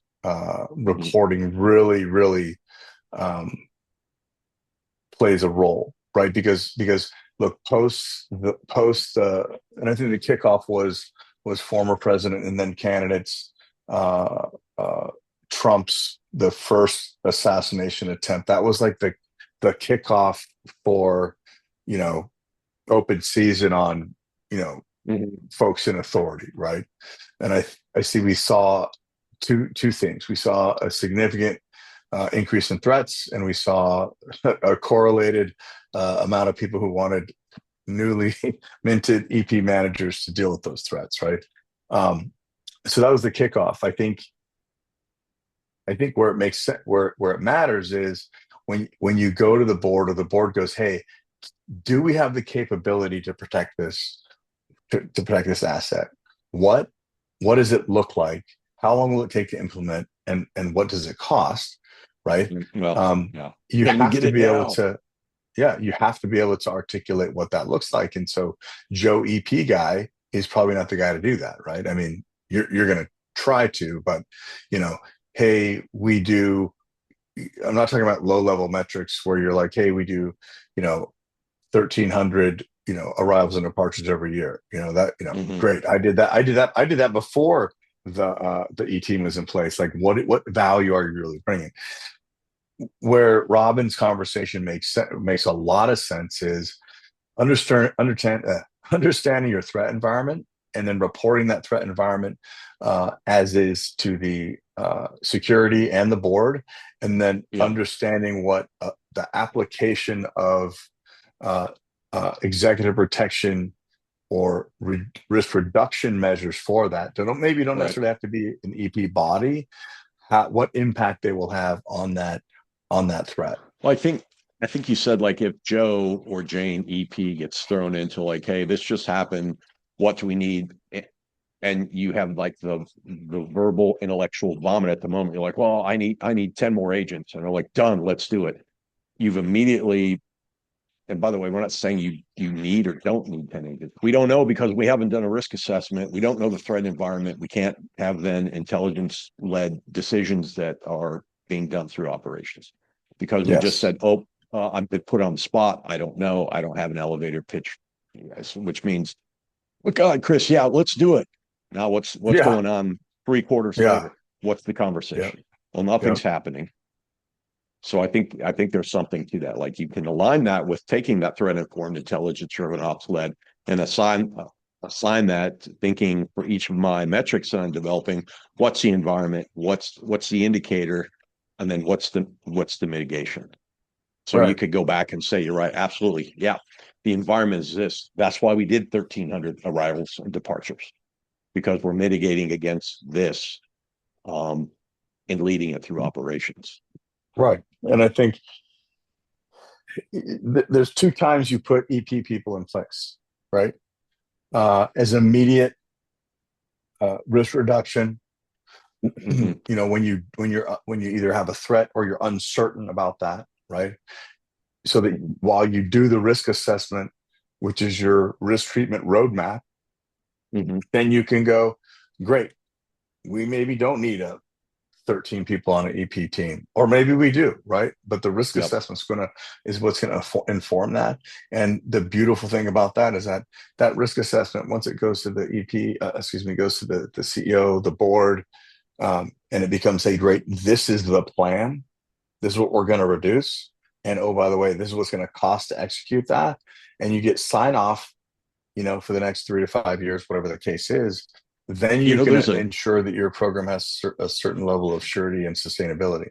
reporting really, really um, plays a role, right? Because look, and I think the kickoff was former president and then candidates. Uh, Trump's the first assassination attempt. That was like the kickoff for open season on folks in authority, right? And I see we saw two things. We saw a significant increase in threats, and we saw a correlated amount of people who wanted newly minted EP managers to deal with those threats, right? So that was the kickoff. I think where it makes sense, where it matters is when you go to the board, or the board goes, "Hey, do we have the capability to protect this asset? What does it look like? How long will it take to implement, and what does it cost?" Right? Well, yeah. You Can we have get to it be able now? to, you have to be able to articulate what that looks like. And so Joe EP guy is probably not the guy to do that, right? I mean, you're going to try to, but hey, we do. I'm not talking about low level metrics where you're like, hey, we do, 1,300, arrivals and departures every year. Mhm. Great. I did that before the E team was in place. Like, what value are you really bringing? Where Robin's conversation makes a lot of sense is understanding your threat environment, and then reporting that threat environment as is to the security and the board, and then understanding what the application of executive protection or risk reduction measures for that. Maybe you don't necessarily have to be an EP body. What impact they will have on that threat. Well, I think you said, like, if Joe or Jane EP gets thrown into, like, hey, this just happened, what do we need? And you have like the verbal intellectual vomit at the moment. You're like, well, I need 10 more agents. And they're like, done, let's do it. You've immediately, and by the way, we're not saying you need or don't need 10 agents. We don't know, because we haven't done a risk assessment. We don't know the threat environment. We can't have then intelligence-led decisions that are being done through operations, because we just said, oh, I've been put on the spot. I don't know. I don't have an elevator pitch, which means, well, God, Chris, yeah, let's do it. Now what's going on 3 quarters later? What's the conversation? Well, nothing's happening. So I think there's something to that. Like, you can align that with taking that threat informed, intelligence driven, ops led, and assign that thinking for each of my metrics that I'm developing. What's the environment? What's the indicator? And then what's the mitigation? So you could go back and say, you're right, absolutely, yeah. The environment is this. That's why we did 1,300 arrivals and departures, because we're mitigating against this, and leading it through operations. Right. And I think there's 2 times you put EP people in place, right? As immediate risk reduction, Mm-hmm. when you either have a threat or you're uncertain about that, right? So that while you do the risk assessment, which is your risk treatment roadmap, then you can go, great, we maybe don't need a 13 people on an EP team, or maybe we do, right? But the risk Yep. assessment is what's going to inform that. And the beautiful thing about that is that that risk assessment, once it goes to the EP, goes to the CEO, the board, and it becomes, hey, great, this is the plan. This is what we're going to reduce. And oh, by the way, this is what's going to cost to execute that. And you get sign off, for the next 3 to 5 years, whatever the case is. Then you can ensure that your program has a certain level of surety and sustainability.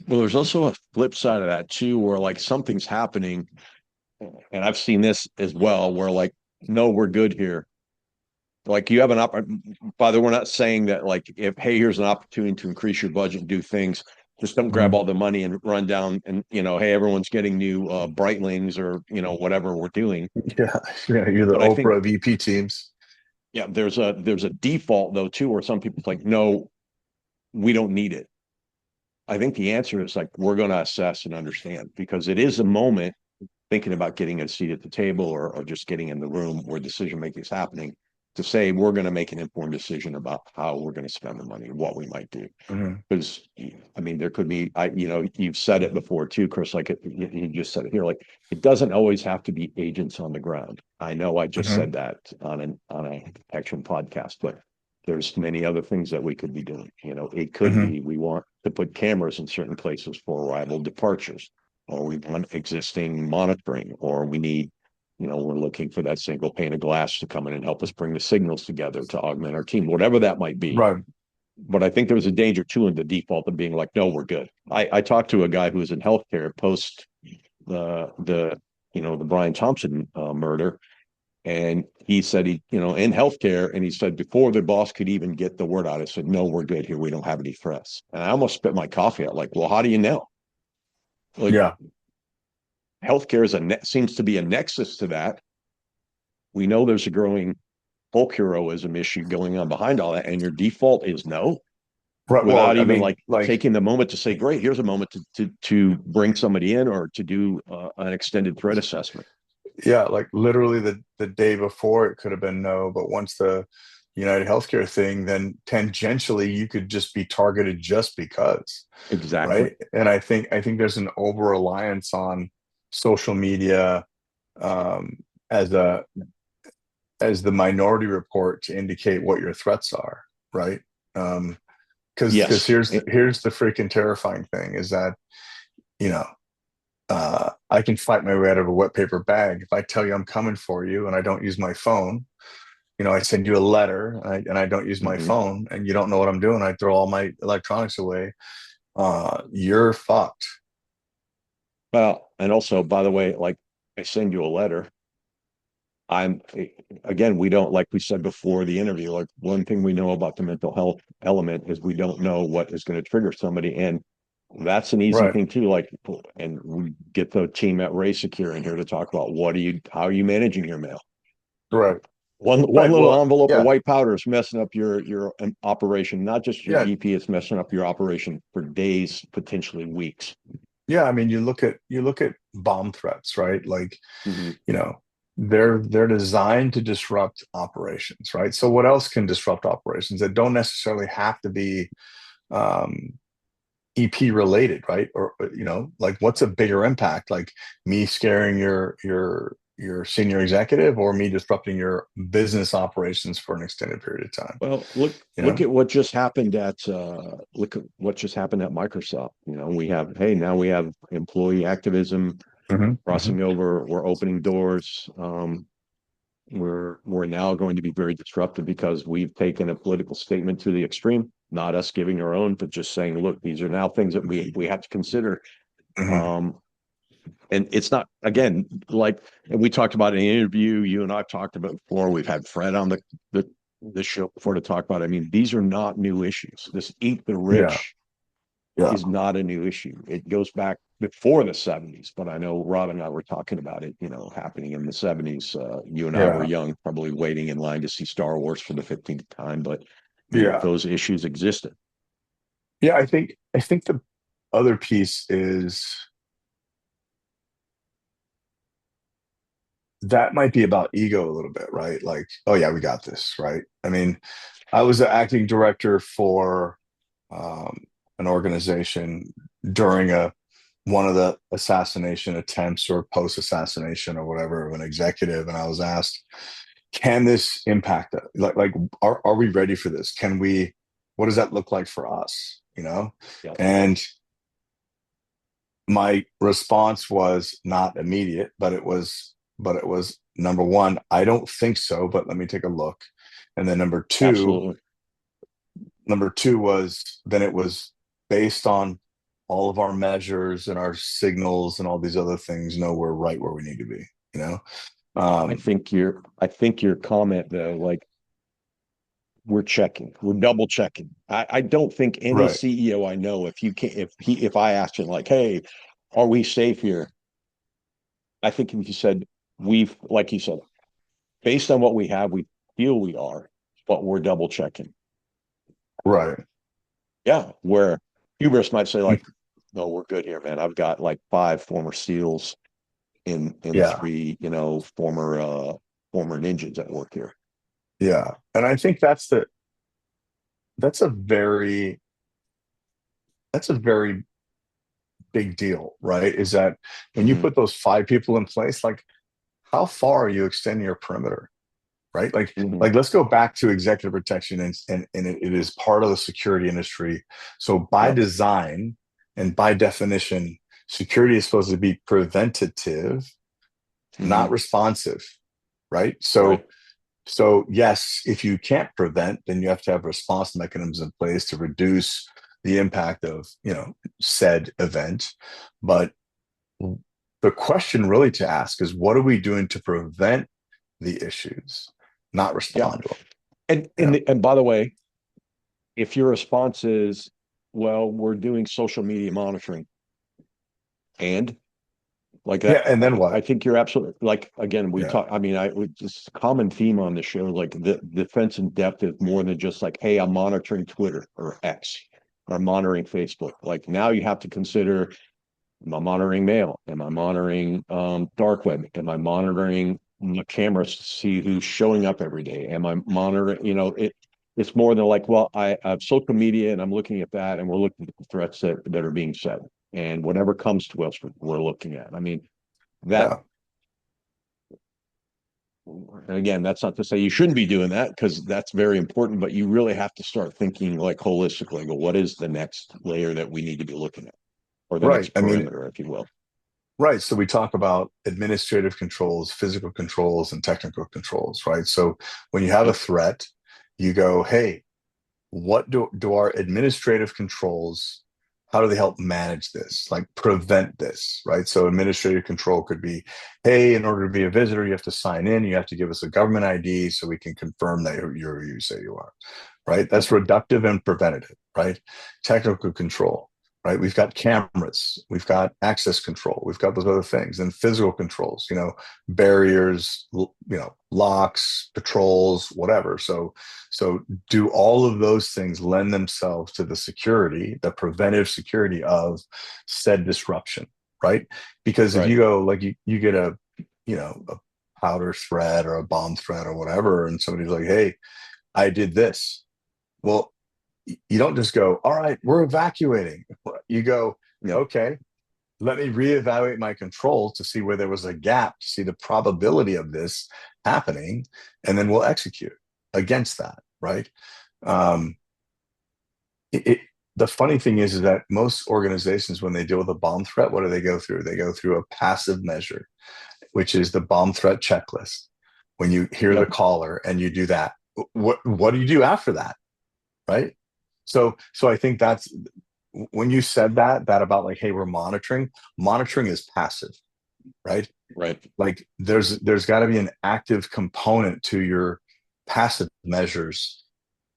Well, there's also a flip side of that too, where like something's happening, and I've seen this as well, where like, no, we're good here. Like you have by the way, we're not saying that like if, hey, here's an opportunity to increase your budget and do things, just don't grab all the money and run down and, hey, everyone's getting new Brightlings or, whatever we're doing. Yeah. You're the Oprah of EP teams. Yeah, there's a default though too, where some people's like, no, we don't need it. I think the answer is like, we're going to assess and understand, because it is a moment thinking about getting a seat at the table or just getting in the room where decision making is happening, to say we're going to make an informed decision about how we're going to spend the money and what we might do. Because I mean, there could be, you've said it before too, Chris, like you just said it here, like it doesn't always have to be agents on the ground. I know I just said that on a protection podcast, but there's many other things that we could be doing. It could be we want to put cameras in certain places for arrival departures, or we want existing monitoring, or we need, we're looking for that single pane of glass to come in and help us bring the signals together to augment our team, whatever that might be. Right. But I think there's a danger too in the default of being like, no, we're good. I talked to a guy who was in healthcare post the Brian Thompson murder. And he said in healthcare, and he said before the boss could even get the word out, I said, no, we're good here. We don't have any threats. And I almost spit my coffee out. Like, well, how do you know? Like, yeah. Healthcare seems to be a nexus to that. We know there's a growing folk heroism issue going on behind all that, and your default is no, right, without even like taking the moment to say, great, here's a moment to bring somebody in or to do an extended threat assessment. Yeah, like literally the day before it could have been no, but once the United Healthcare thing, then tangentially you could just be targeted just because. Exactly. Right. And I think there's an over reliance on social media as the minority report to indicate what your threats are, right? Because here's the freaking terrifying thing is that I can fight my way out of a wet paper bag. If I tell you I'm coming for you and I don't use my phone, I send you a letter and I don't use my phone, and you don't know what I'm doing, I throw all my electronics away, you're fucked. Well, and also, by the way, like I send you a letter, we don't, like we said before the interview, like one thing we know about the mental health element is we don't know what is going to trigger somebody. And that's an easy thing too. Like, and we get the team at Ray Secure in here to talk about how are you managing your mail? Right. One little envelope of white powder is messing up your operation, not just your EP, it's messing up your operation for days, potentially weeks. Yeah, I mean, you look at bomb threats, right? Like, they're designed to disrupt operations, right? So what else can disrupt operations that don't necessarily have to be EP related, right? Or like what's a bigger impact? Like me scaring your senior executive, or me disrupting your business operations for an extended period of time? Well, look at what just happened at Microsoft. We have employee activism crossing over. We're opening doors. We're now going to be very disruptive because we've taken a political statement to the extreme, not us giving our own, but just saying, look, these are now things that we have to consider. And it's not, again, like, and we talked about in an interview, you and I've talked about before, we've had Fred on the show before to talk about it. I mean, these are not new issues. This eat the rich is not a new issue. It goes back before the 70s, but I know Robin and I were talking about it, happening in the 70s. You and I were young, probably waiting in line to see Star Wars for the 15th time, but those issues existed. Yeah, I think the other piece is that might be about ego a little bit, right? Like, oh yeah, we got this, right? I mean, I was the acting director for an organization during one of the assassination attempts or post-assassination or whatever of an executive, and I was asked, can this impact us? Like are we ready for this? What does that look like for us? Yeah. And my response was not immediate, but it was number one, I don't think so, but let me take a look. And then number two was, then it was based on all of our measures and our signals and all these other things. No, we're right where we need to be. I think your comment though, like, we're double checking. I don't think any Right. CEO I know, if I asked him like, hey, are we safe here? I think if you said, like you said, based on what we have, we feel we are, but we're double checking. Right. Yeah. Where hubris might say like, no, we're good here, man. I've got like 5 former SEALs in Yeah. 3, former ninjas that work here. Yeah. And I think that's a very big deal, right? Is that when you put those 5 people in place, like, how far are you extending your perimeter? Right? Like let's go back to executive protection, and it is part of the security industry. So by design and by definition, security is supposed to be preventative, not responsive, right? So yes, if you can't prevent, then you have to have response mechanisms in place to reduce the impact of said event. But the question really to ask is, what are we doing to prevent the issues, not respond to them? And by the way, if your response is, well, we're doing social media monitoring, and like that, and then what? I think you're absolutely, like, again, we talk, I mean, it's a common theme on the show, like the defense in depth is more than just like, hey, I'm monitoring Twitter or X, or I'm monitoring Facebook. Like, now you have to consider, am I monitoring mail? Am I monitoring dark web? Am I monitoring the cameras to see who's showing up every day? Am I monitoring, it's more than like, well, I have social media and I'm looking at that, and we're looking at the threats that are being said. And whatever comes to us, we're looking at. I mean, that, and again, that's not to say you shouldn't be doing that, because that's very important, but you really have to start thinking like holistically, go, what is the next layer that we need to be looking at? Or the next perimeter, if you will. Right. So we talk about administrative controls, physical controls, and technical controls, right? So when you have a threat, you go, hey, what do our administrative controls, how do they help manage this, like prevent this, right? So administrative control could be, hey, in order to be a visitor, you have to sign in, you have to give us a government ID so we can confirm that you're who you say you are, right? That's reductive and preventative, right? Technical control, right? We've got cameras, we've got access control, we've got those other things. And physical controls, barriers, locks, patrols, whatever. So do all of those things lend themselves to the security, the preventive security of said disruption, right? Because if you go, like, you get a powder threat or a bomb threat or whatever, and somebody's like, hey, I did this. Well, you don't just go, all right, we're evacuating. You go, okay, let me reevaluate my controls to see where there was a gap, to see the probability of this happening, and then we'll execute against that, right? The funny thing is that most organizations, when they deal with a bomb threat, what do they go through? They go through a passive measure, which is the bomb threat checklist. When you hear the caller and you do that, what do you do after that, right? So I think that's when you said that about, like, hey, we're monitoring is passive, right? Right. Like there's got to be an active component to your passive measures,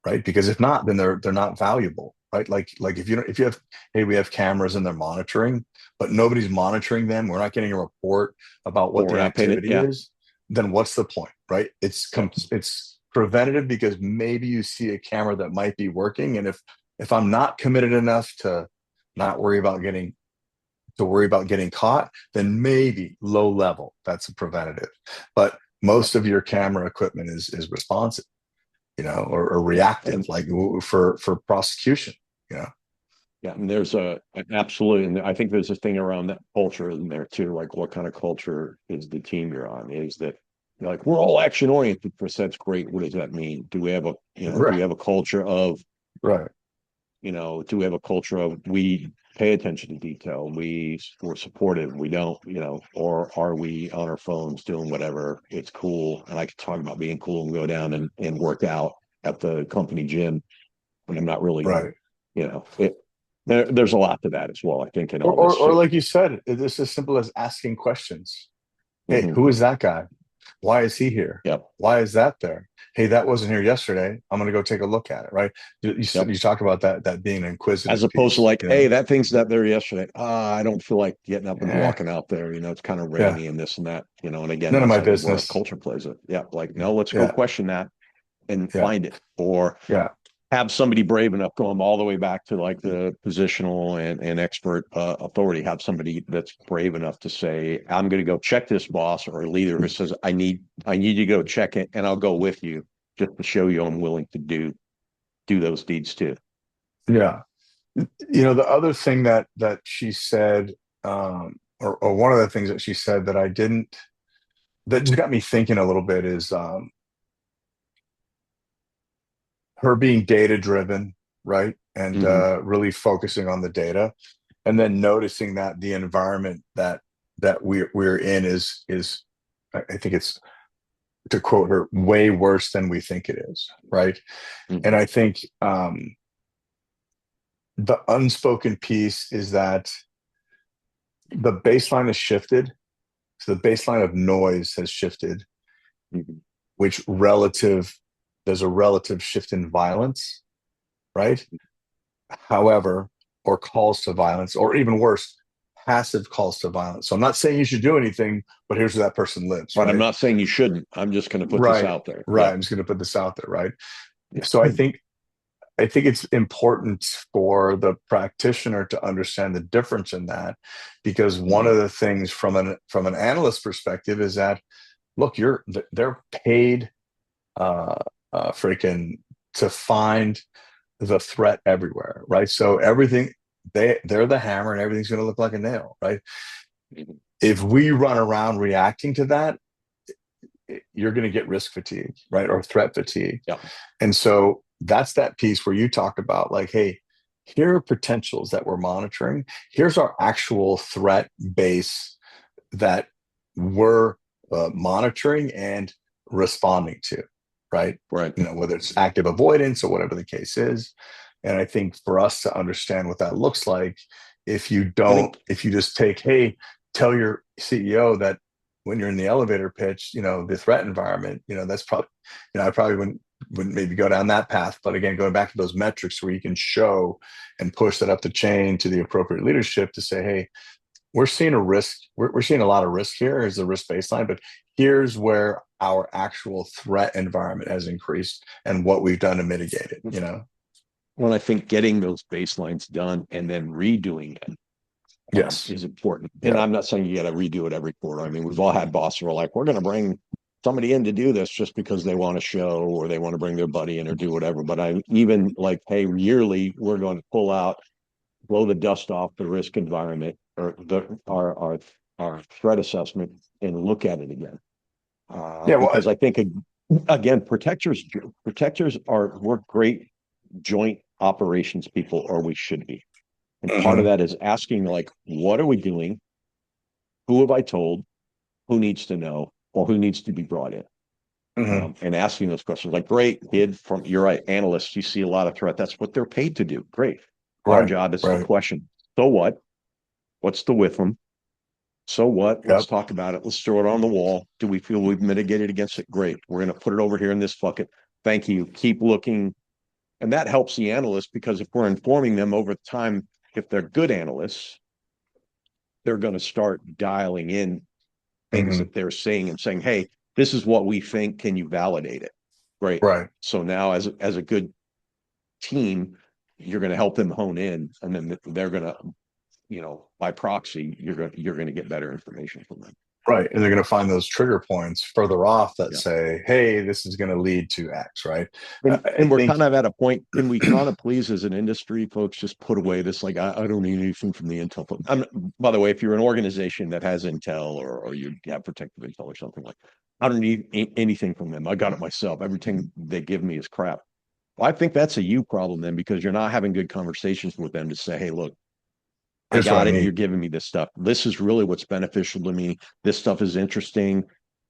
right? Because if not, then they're not valuable, right? Like if you have, hey, we have cameras and they're monitoring, but nobody's monitoring them, we're not getting a report about what their activity is, then what's the point, right? It's preventative, because maybe you see a camera that might be working, and if I'm not committed enough to not worry about getting caught, then maybe low level, that's a preventative. But most of your camera equipment is responsive, or reactive, like for prosecution, Yeah. Yeah, and there's absolutely, and I think there's a thing around that culture in there too. Like, what kind of culture is the team you're on? Is that like we're all action oriented? For that's great. What does that mean? Do we have a do we Right. have a culture of Right. do we have a culture of we pay attention to detail, we're supportive, we don't, or are we on our phones doing whatever? It's cool, and I could talk about being cool and go down and work out at the company gym when I'm not really, Right. it. There's a lot to that as well, I think, in Or, all this or too. like you said, it's as simple as asking questions. Hey, Mhm. who is that guy? Why is he here? Yep. Why is that there? Hey, that wasn't here yesterday. I'm going to go take a look at it. Right. Yep. You talk about that being an As inquisitive opposed to piece, like, hey, that thing's not there yesterday. I don't feel like getting up and Eh, walking out there. It's kind of yeah, rainy and this and that. And again, none of that's my I think where our business. culture plays it. Yeah, like no, let's go Yeah. question that and Yeah. find it, or Yeah. have somebody brave enough going all the way back to like the positional and expert authority. Have somebody that's brave enough to say, I'm going to go check this, boss, or a leader who says, I need you to go check it, and I'll go with you just to show you I'm willing to do those deeds too. Yeah. The other thing that she said, or one of the things that she said that I didn't, that just got me thinking a little bit is her being data driven, right? And Mm-hmm. really focusing on the data, and then noticing that the environment that we're in is I think it's, to quote her, way worse than we think it is, right? Mm-hmm. And I think the unspoken piece is that the baseline has shifted. So the baseline of noise has shifted, Mm-hmm. which there's a relative shift in violence, right? However, or calls to violence, or even worse, passive calls to violence. So I'm not saying you should do anything, but here's where that person lives, But I'm right? not saying you shouldn't. I'm just going to put this Right, out there. right. Yeah. I'm just going to put this out there, right? Yeah. So I think it's important for the practitioner to understand the difference in that, because one of the things from an analyst perspective is that, look, they're paid freaking to find the threat everywhere, right? So everything, they're the hammer and everything's going to look like a nail, right? Mhm. If we run around reacting to that, you're going to get risk fatigue, right? Or threat fatigue. Yeah. And so that's that piece where you talk about like, hey, here are potentials that we're monitoring. Here's our actual threat base that we're monitoring and responding to, right? Right. Whether it's active avoidance or whatever the case is. And I think for us to understand what that looks like, if you just take, hey, tell your CEO that when you're in the elevator pitch, the threat environment, that's probably, I probably wouldn't maybe go down that path. But again, going back to those metrics where you can show and push that up the chain to the appropriate leadership to say, hey, we're seeing a risk. We're seeing a lot of risk here as the risk baseline, but here's where our actual threat environment has increased and what we've done to mitigate it. Well, I think getting those baselines done and then redoing it Yes. is important. And Yeah. I'm not saying you got to redo it every quarter. I mean, we've all had bosses who are like, we're going to bring somebody in to do this just because they want to show or they want to bring their buddy in or do whatever. But I even like, hey, yearly, we're going to pull out, blow the dust off the risk environment or our threat assessment and look at it again. Yeah. Well, Because I think, again, protectors we're great joint operations people, or we should be. And part of mhm. that is asking, like, what are we doing? Who have I told? Who needs to know? Or who needs to be brought in? Mhm. And asking those questions, like, great, kid, you're right, analysts, you see a lot of threat. That's what they're paid to do. Great. Our Right. job is to Right. question. So what? What's the with them? So what? Let's Yep. talk about it. Let's throw it on the wall. Do we feel we've mitigated against it? Great. We're going to put it over here in this bucket. Thank you. Keep looking. And that helps the analyst, because if we're informing them over time, if they're good analysts, they're going to start dialing in things Mhm. that they're saying and saying, hey, this is what we think. Can you validate it? Great. Right. So now as a good team, you're going to help them hone in, and then they're going to, by proxy, you're going to get better information from them. Right. And they're going to find those trigger points further off that Yeah. say, hey, this is going to lead to X, right? And we're kind of at a point, can we kind of please as an industry, folks, just put away this, like, I don't need anything from the intel. By the way, if you're an organization that has intel or you have protective intel or something like, I don't need anything from them. I got it myself. Everything they give me is crap. Well, I think that's a you problem then, because you're not having good conversations with them to say, hey, look, I Here's what got I it. need. You're giving me this stuff. This is really what's beneficial to me. This stuff is interesting.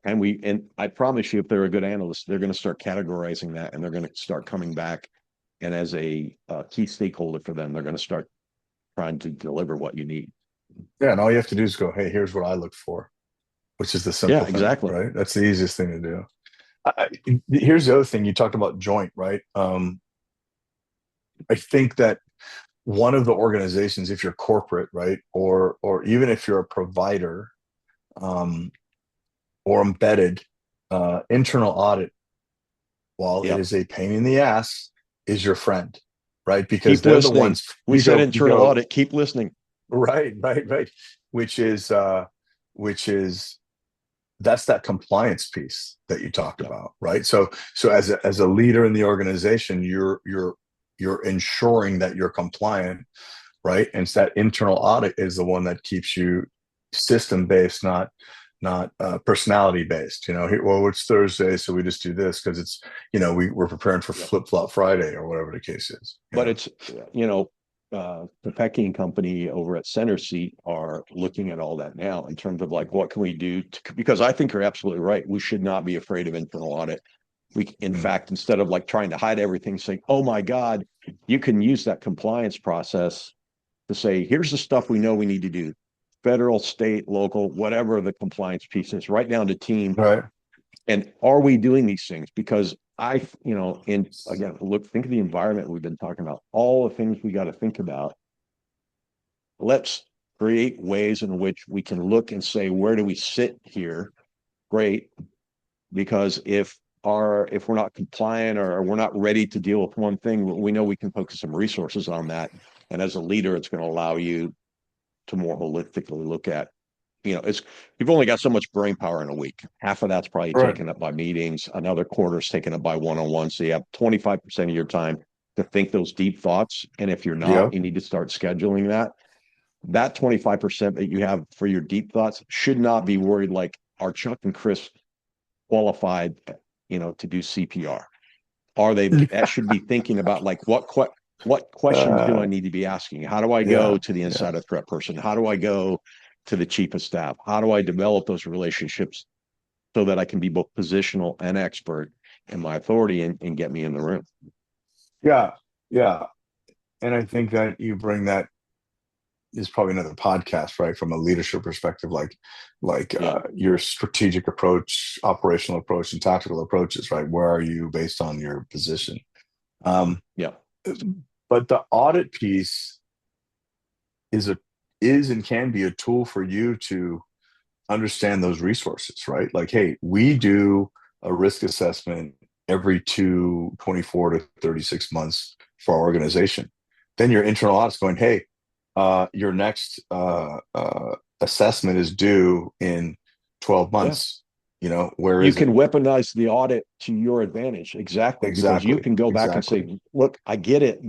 And I promise you, if they're a good analyst, they're going to start categorizing that, and they're going to start coming back. And as a key stakeholder for them, they're going to start trying to deliver what you need. Yeah. And all you have to do is go, hey, here's what I look for, which is the simple Yeah, thing, exactly. right? That's the easiest thing to do. Here's the other thing. You talked about joint, right? I think that one of the organizations, if you're corporate, right, or even if you're a provider, um, or embedded, internal audit, while it Yep. is a pain in the ass, is your friend, right? Because Keep they're the listening. ones We you said go, you internal go, audit. Keep listening. right, right, right. Which is which is that's that compliance piece that you talked Yep. about, right? So as a leader in the organization, you're ensuring that you're compliant, right? And so that internal audit is the one that keeps you system based, not personality based. You know, well, it's Thursday, so we just do this because it's, you know, we're preparing for Yep. Flip Flop Friday or whatever the case is. But it's, the Pecking company over at Center Seat are looking at all that now in terms of like, what can we do to, because I think you're absolutely right. We should not be afraid of internal audit. In fact, instead of like trying to hide everything, saying, oh my God, you can use that compliance process to say, here's the stuff we know we need to do. Federal, state, local, whatever the compliance piece is, right down to team. Right. And are we doing these things? Because and again, look, think of the environment we've been talking about, all the things we got to think about. Let's create ways in which we can look and say, where do we sit here? Great. Because if we're not compliant or we're not ready to deal with one thing, we know we can focus some resources on that. And as a leader, it's going to allow you to more holistically look at, you've only got so much brain power in a week. Half of that's probably Right. taken up by meetings. Another quarter is taken up by one-on-one. So you have 25% of your time to think those deep thoughts. And if you're not, Yep. you need to start scheduling that. That 25% that you have for your deep thoughts should not be worried like, are Chuck and Chris qualified, to do CPR? Are they? That should be thinking about like, what questions do I need to be asking? How do I go to the insider threat person? How do I go to the chief of staff? How do I develop those relationships so that I can be both positional and expert in my authority and get me in the room? Yeah. Yeah. And I think that you bring that is probably another podcast, right? From a leadership perspective, your strategic approach, operational approach, and tactical approaches, right? Where are you based on your position? Yeah. But the audit piece is and can be a tool for you to understand those resources, right? Like, hey, we do a risk assessment every 24 to 36 months for our organization. Then your internal audit's going, hey, your next assessment is due in 12 months. Where You is it? can weaponize the audit to your advantage. Exactly. Because you can go back and say, look, I get it.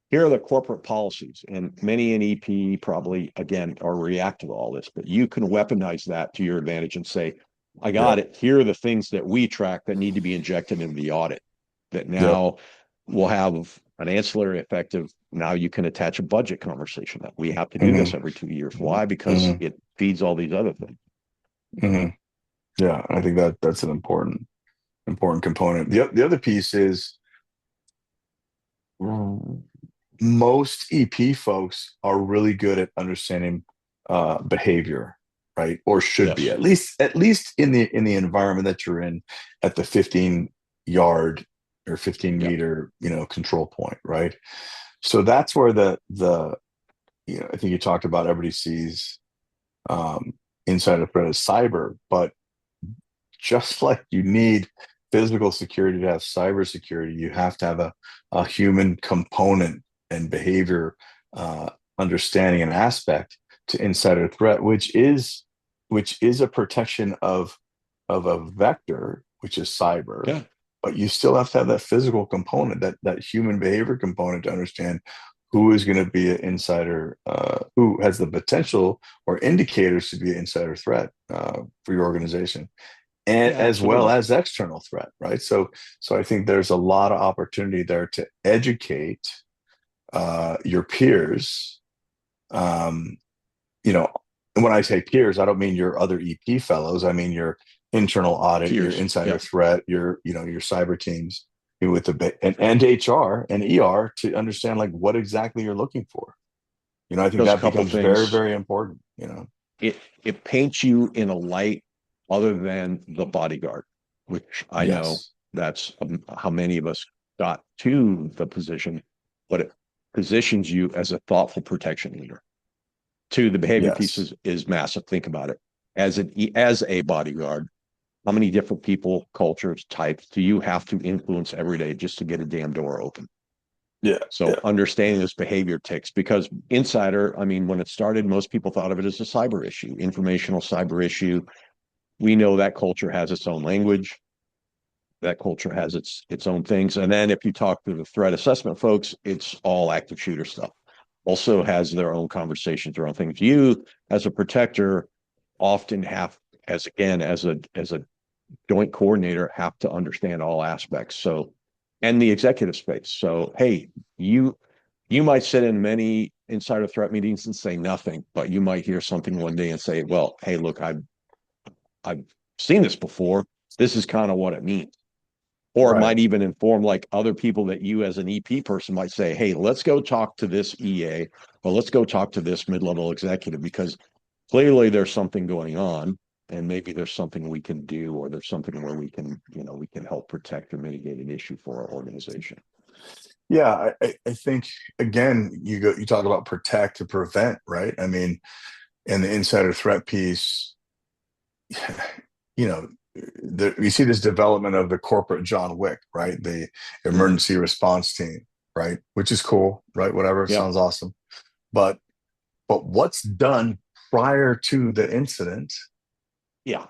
Here are the corporate policies, and many in EP probably, again, are reactive to all this, but you can weaponize that to your advantage and say, I got it. Here are the things that we track that need to be injected into the audit that now will have an ancillary effect of, now you can attach a budget conversation that we have to do this every 2 years. Why? Because it feeds all these other things. Yeah, I think that's an important component. The other piece is, most EP folks are really good at understanding behavior, right? Or should be, at least in the environment that you're in, at the 15-yard or 15-meter control point, right? So that's where the I think you talked about, everybody sees insider threat as cyber, but just like you need physical security to have cyber security, you have to have a human component and behavior understanding and aspect to insider threat, which is which is a protection of a vector, which is cyber. Yeah. But you still have to have that physical component, that human behavior component, to understand who is going to be an insider, who has the potential or indicators to be an insider threat for your organization, and Yeah, as well absolutely. as external threat, right? So I think there's a lot of opportunity there to educate your peers. Um, you know, and when I say peers, I don't mean your other EP fellows. I mean your internal audit, your Peers. insider Yeah. threat, your your cyber teams with the and HR and ER to understand like what exactly you're looking for. I think Does a that couple becomes very, things. very important. It paints you in a light other than the bodyguard, which I know Yes. that's how many of us got to the position, but it positions you as a thoughtful protection leader. Two, the behavior piece Yes. is massive. Think about it. As a bodyguard, how many different people, cultures, types do you have to influence every day just to get a damn door open? Yeah. So Yeah. understanding this behavior ticks, because insider, I mean, when it started, most people thought of it as a cyber issue, informational cyber issue. We know that culture has its own language. That culture has its own things. And then if you talk to the threat assessment folks, it's all active shooter stuff. Also has their own conversations, their own things. You, as a protector, often have, as a joint coordinator, have to understand all aspects. So, and the executive space. So, hey, you might sit in many insider threat meetings and say nothing, but you might hear something one day and say, well, hey, look, I've seen this before. This is kind of what it means. Or it Right. might even inform like other people that you as an EP person might say, hey, let's go talk to this EA, or let's go talk to this mid-level executive, because clearly there's something going on, and maybe there's something we can do, or there's something where we can help protect or mitigate an issue for our organization. Yeah. I think again, you talk about protect to prevent, right? I mean, in the insider threat piece, you know, you see this development of the corporate John Wick, right? The emergency response team, right? Which is cool, right? Whatever, Yeah. sounds awesome. But what's done prior to the incident Yeah.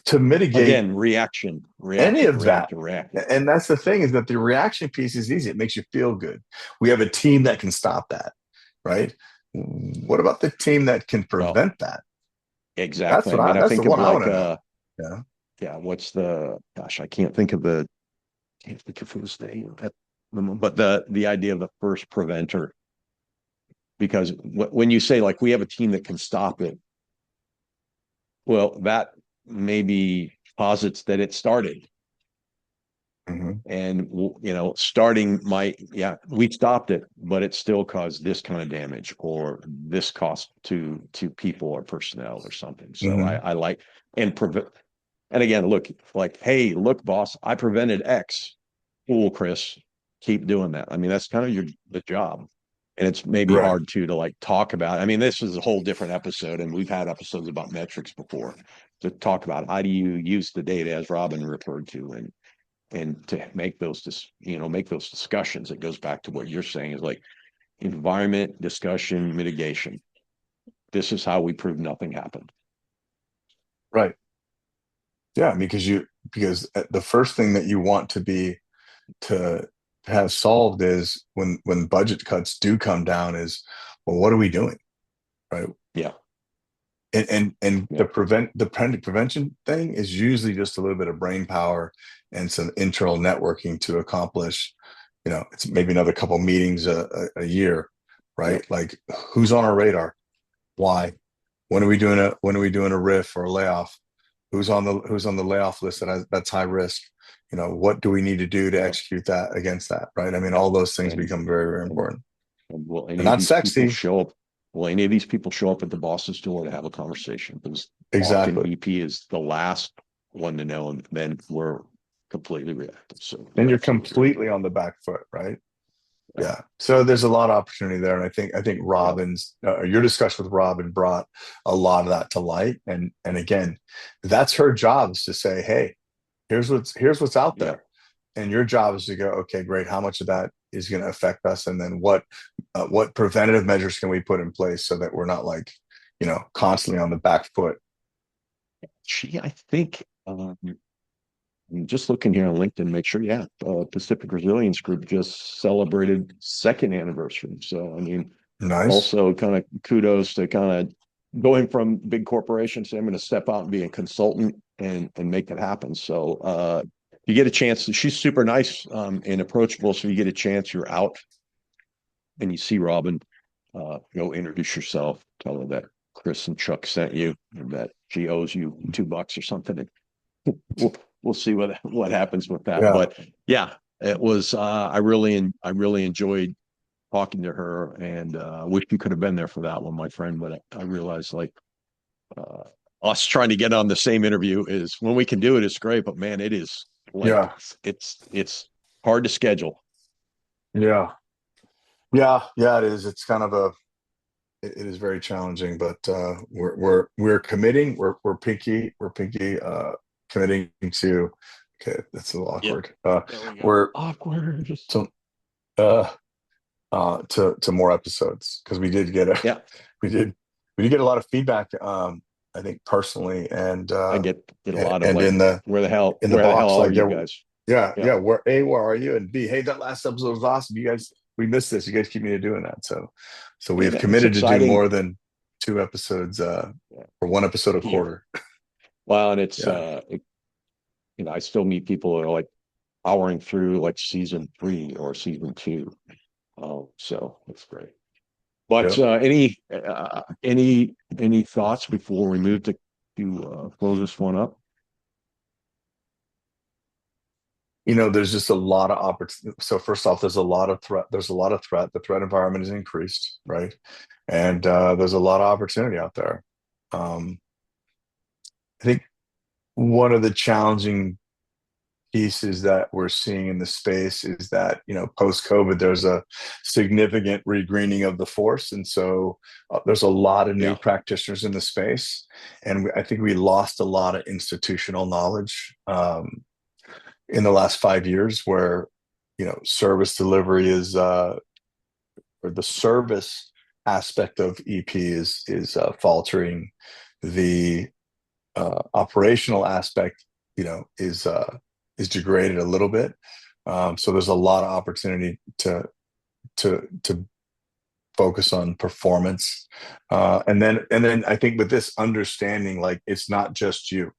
to mitigate Again, reaction, any reaction, of that? react, react. And that's the thing, is that the reaction piece is easy. It makes you feel good. We have a team that can stop that, right? What about the team that can Well, prevent that? exactly. I mean, I That's the think of one I like want to know. Yeah. yeah, what's the gosh, I can't think of it was but the idea of the first preventer, because when you say like we have a team that can stop it, well, that maybe posits that it started. Mm-hmm. And starting might, yeah, we stopped it, but it still caused this kind of damage or this cost to people or personnel or something. So Mm-hmm. I like and prevent. And again, look, like, hey, look, boss, I prevented X. Cool, Chris, keep doing that. I mean, that's kind of the job. And it's maybe Right. hard to like talk about. I mean, this is a whole different episode, and we've had episodes about metrics before, to talk about how do you use the data, as Robin referred to, and to make those make those discussions. It goes back to what you're saying, is like environment, discussion, mitigation. This is how we prove nothing happened. Right. Yeah. I mean, because the first thing that you want to have solved is when budget cuts do come down is, well, what are we doing? Right. Yeah. And Yeah. the prevention thing is usually just a little bit of brain power and some internal networking to accomplish, it's maybe another couple meetings a year, right? Yep. Like, who's on our radar? Why? When are we doing a riff or a layoff? Who's on the layoff list that's high risk? What do we need to do to Yep. execute that against that? Right. I mean, all those things And, become very, very important. and will And any of not these people sexy. show up? Will any of these people show up at the boss's door to have a conversation? Because often Exactly. EP is the last one to know, and then we're completely reactive. So Then you're completely on the back foot, right? Yeah. So there's a lot of opportunity there, and I think Robin's your discussion with Robin brought a lot of that to light. And again, that's her job, is to say, hey, here's what's out there, and your job is to go, okay, great. How much of that is going to affect us, and then what preventative measures can we put in place so that we're not like constantly on the back foot I think, I'm just looking here on LinkedIn, make sure, yeah, Pacific Resilience Group just celebrated second anniversary. So, I mean, Nice. also kind of kudos to kind of going from big corporations to I'm going to step out and be a consultant and make it happen. So, you get a chance. She's super nice and approachable. So you get a chance, you're out and you see Robin, go introduce yourself, tell her that Chris and Chuck sent you and that she owes you $2 or something. And we'll see what happens with that. Yeah. But yeah, it was I really enjoyed talking to her, and wish you could have been there for that one, my friend. But I realized like us trying to get on the same interview is when we can do it, it's great. But man, it is like Yeah. it's hard to schedule. Yeah. Yeah. Yeah. It is. It's kind of it is very challenging, but we're committing. We're pinky committing to. Okay, that's a little awkward. We're awkward. To more episodes because we did get we did get a lot of feedback. I think personally, and I get a lot of and like, in the where the hell box, are you guys? Yeah. Where are you? And B, hey, that last episode was awesome. You guys, we missed this. You guys keep me to doing that. So we've committed to do more than 2 episodes, or 1 episode a quarter. Well, and it's I still meet people that are like powering through like season 3 or season 2. So that's great. But any thoughts before we move to close this one up? There's just a lot of opportunity. So first off, there's a lot of threat. The threat environment is increased, right? And there's a lot of opportunity out there. I think one of the challenging pieces that we're seeing in the space is that, post-COVID, there's a significant regreening of the force. And so there's a lot of new practitioners in the space. And I think we lost a lot of institutional knowledge in the last 5 years where, service delivery is, or the service aspect of EP is faltering. The operational aspect, is degraded a little bit. So there's a lot of opportunity to focus on performance. And then I think with this understanding, like it's not just you,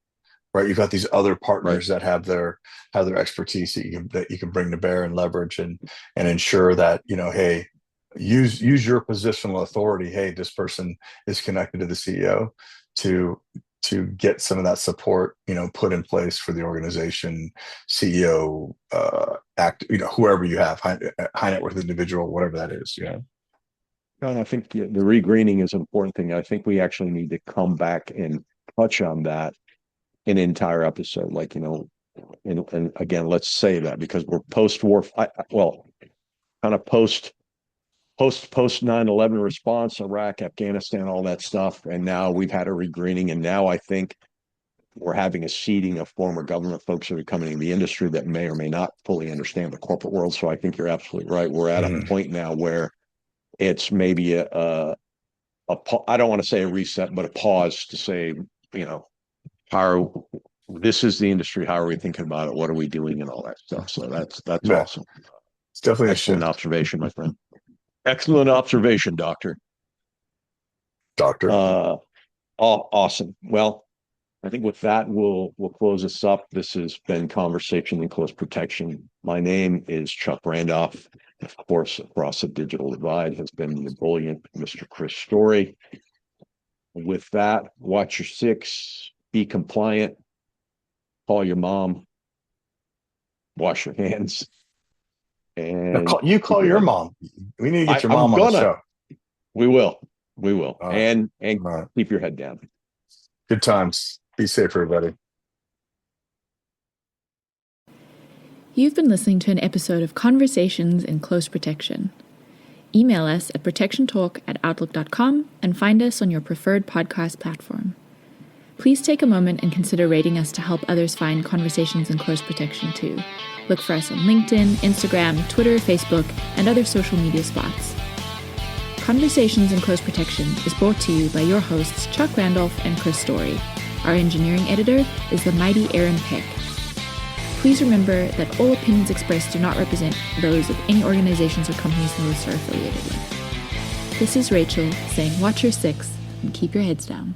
right? You've got these other partners that have their expertise that you can bring to bear and leverage and ensure that, hey, use your positional authority. Hey, this person is connected to the CEO to get some of that support, put in place for the organization, CEO, whoever you have, high net worth individual, whatever that is. Yeah. And I think the regreening is an important thing. I think we actually need to come back and touch on that in an entire episode. Like, and again, let's say that because we're post-war, kind of post 9/11 response, Iraq, Afghanistan, all that stuff. And now we've had a regreening. And now I think we're having a seeding of former government folks who are coming in the industry that may or may not fully understand the corporate world. So I think you're absolutely right. We're at a point now where it's maybe I don't want to say a reset, but a pause to say, this is the industry. How are we thinking about it? What are we doing and all that stuff? So that's awesome. It's definitely excellent observation, my friend. Excellent observation, Doctor. Awesome. Well, I think with that, we'll close this up. This has been Conversation in Close Protection. My name is Chuck Randolph. Of course, across the digital divide has been the brilliant Mr. Chris Story. With that, watch your 6, be compliant, call your mom, wash your hands. And you call your mom. We need to get your mom on the show. We will. And keep your head down. Good times. Be safe, everybody. You've been listening to an episode of Conversations in Close Protection. Email us at protectiontalk@outlook.com and find us on your preferred podcast platform. Please take a moment and consider rating us to help others find Conversations in Close Protection too. Look for us on LinkedIn, Instagram, Twitter, Facebook, and other social media spots. Conversations in Close Protection is brought to you by your hosts Chuck Randolph and Chris Story. Our engineering editor is the mighty Aaron Peck. Please remember that all opinions expressed do not represent those of any organizations or companies the hosts are affiliated with. This is Rachel saying watch your six and keep your heads down.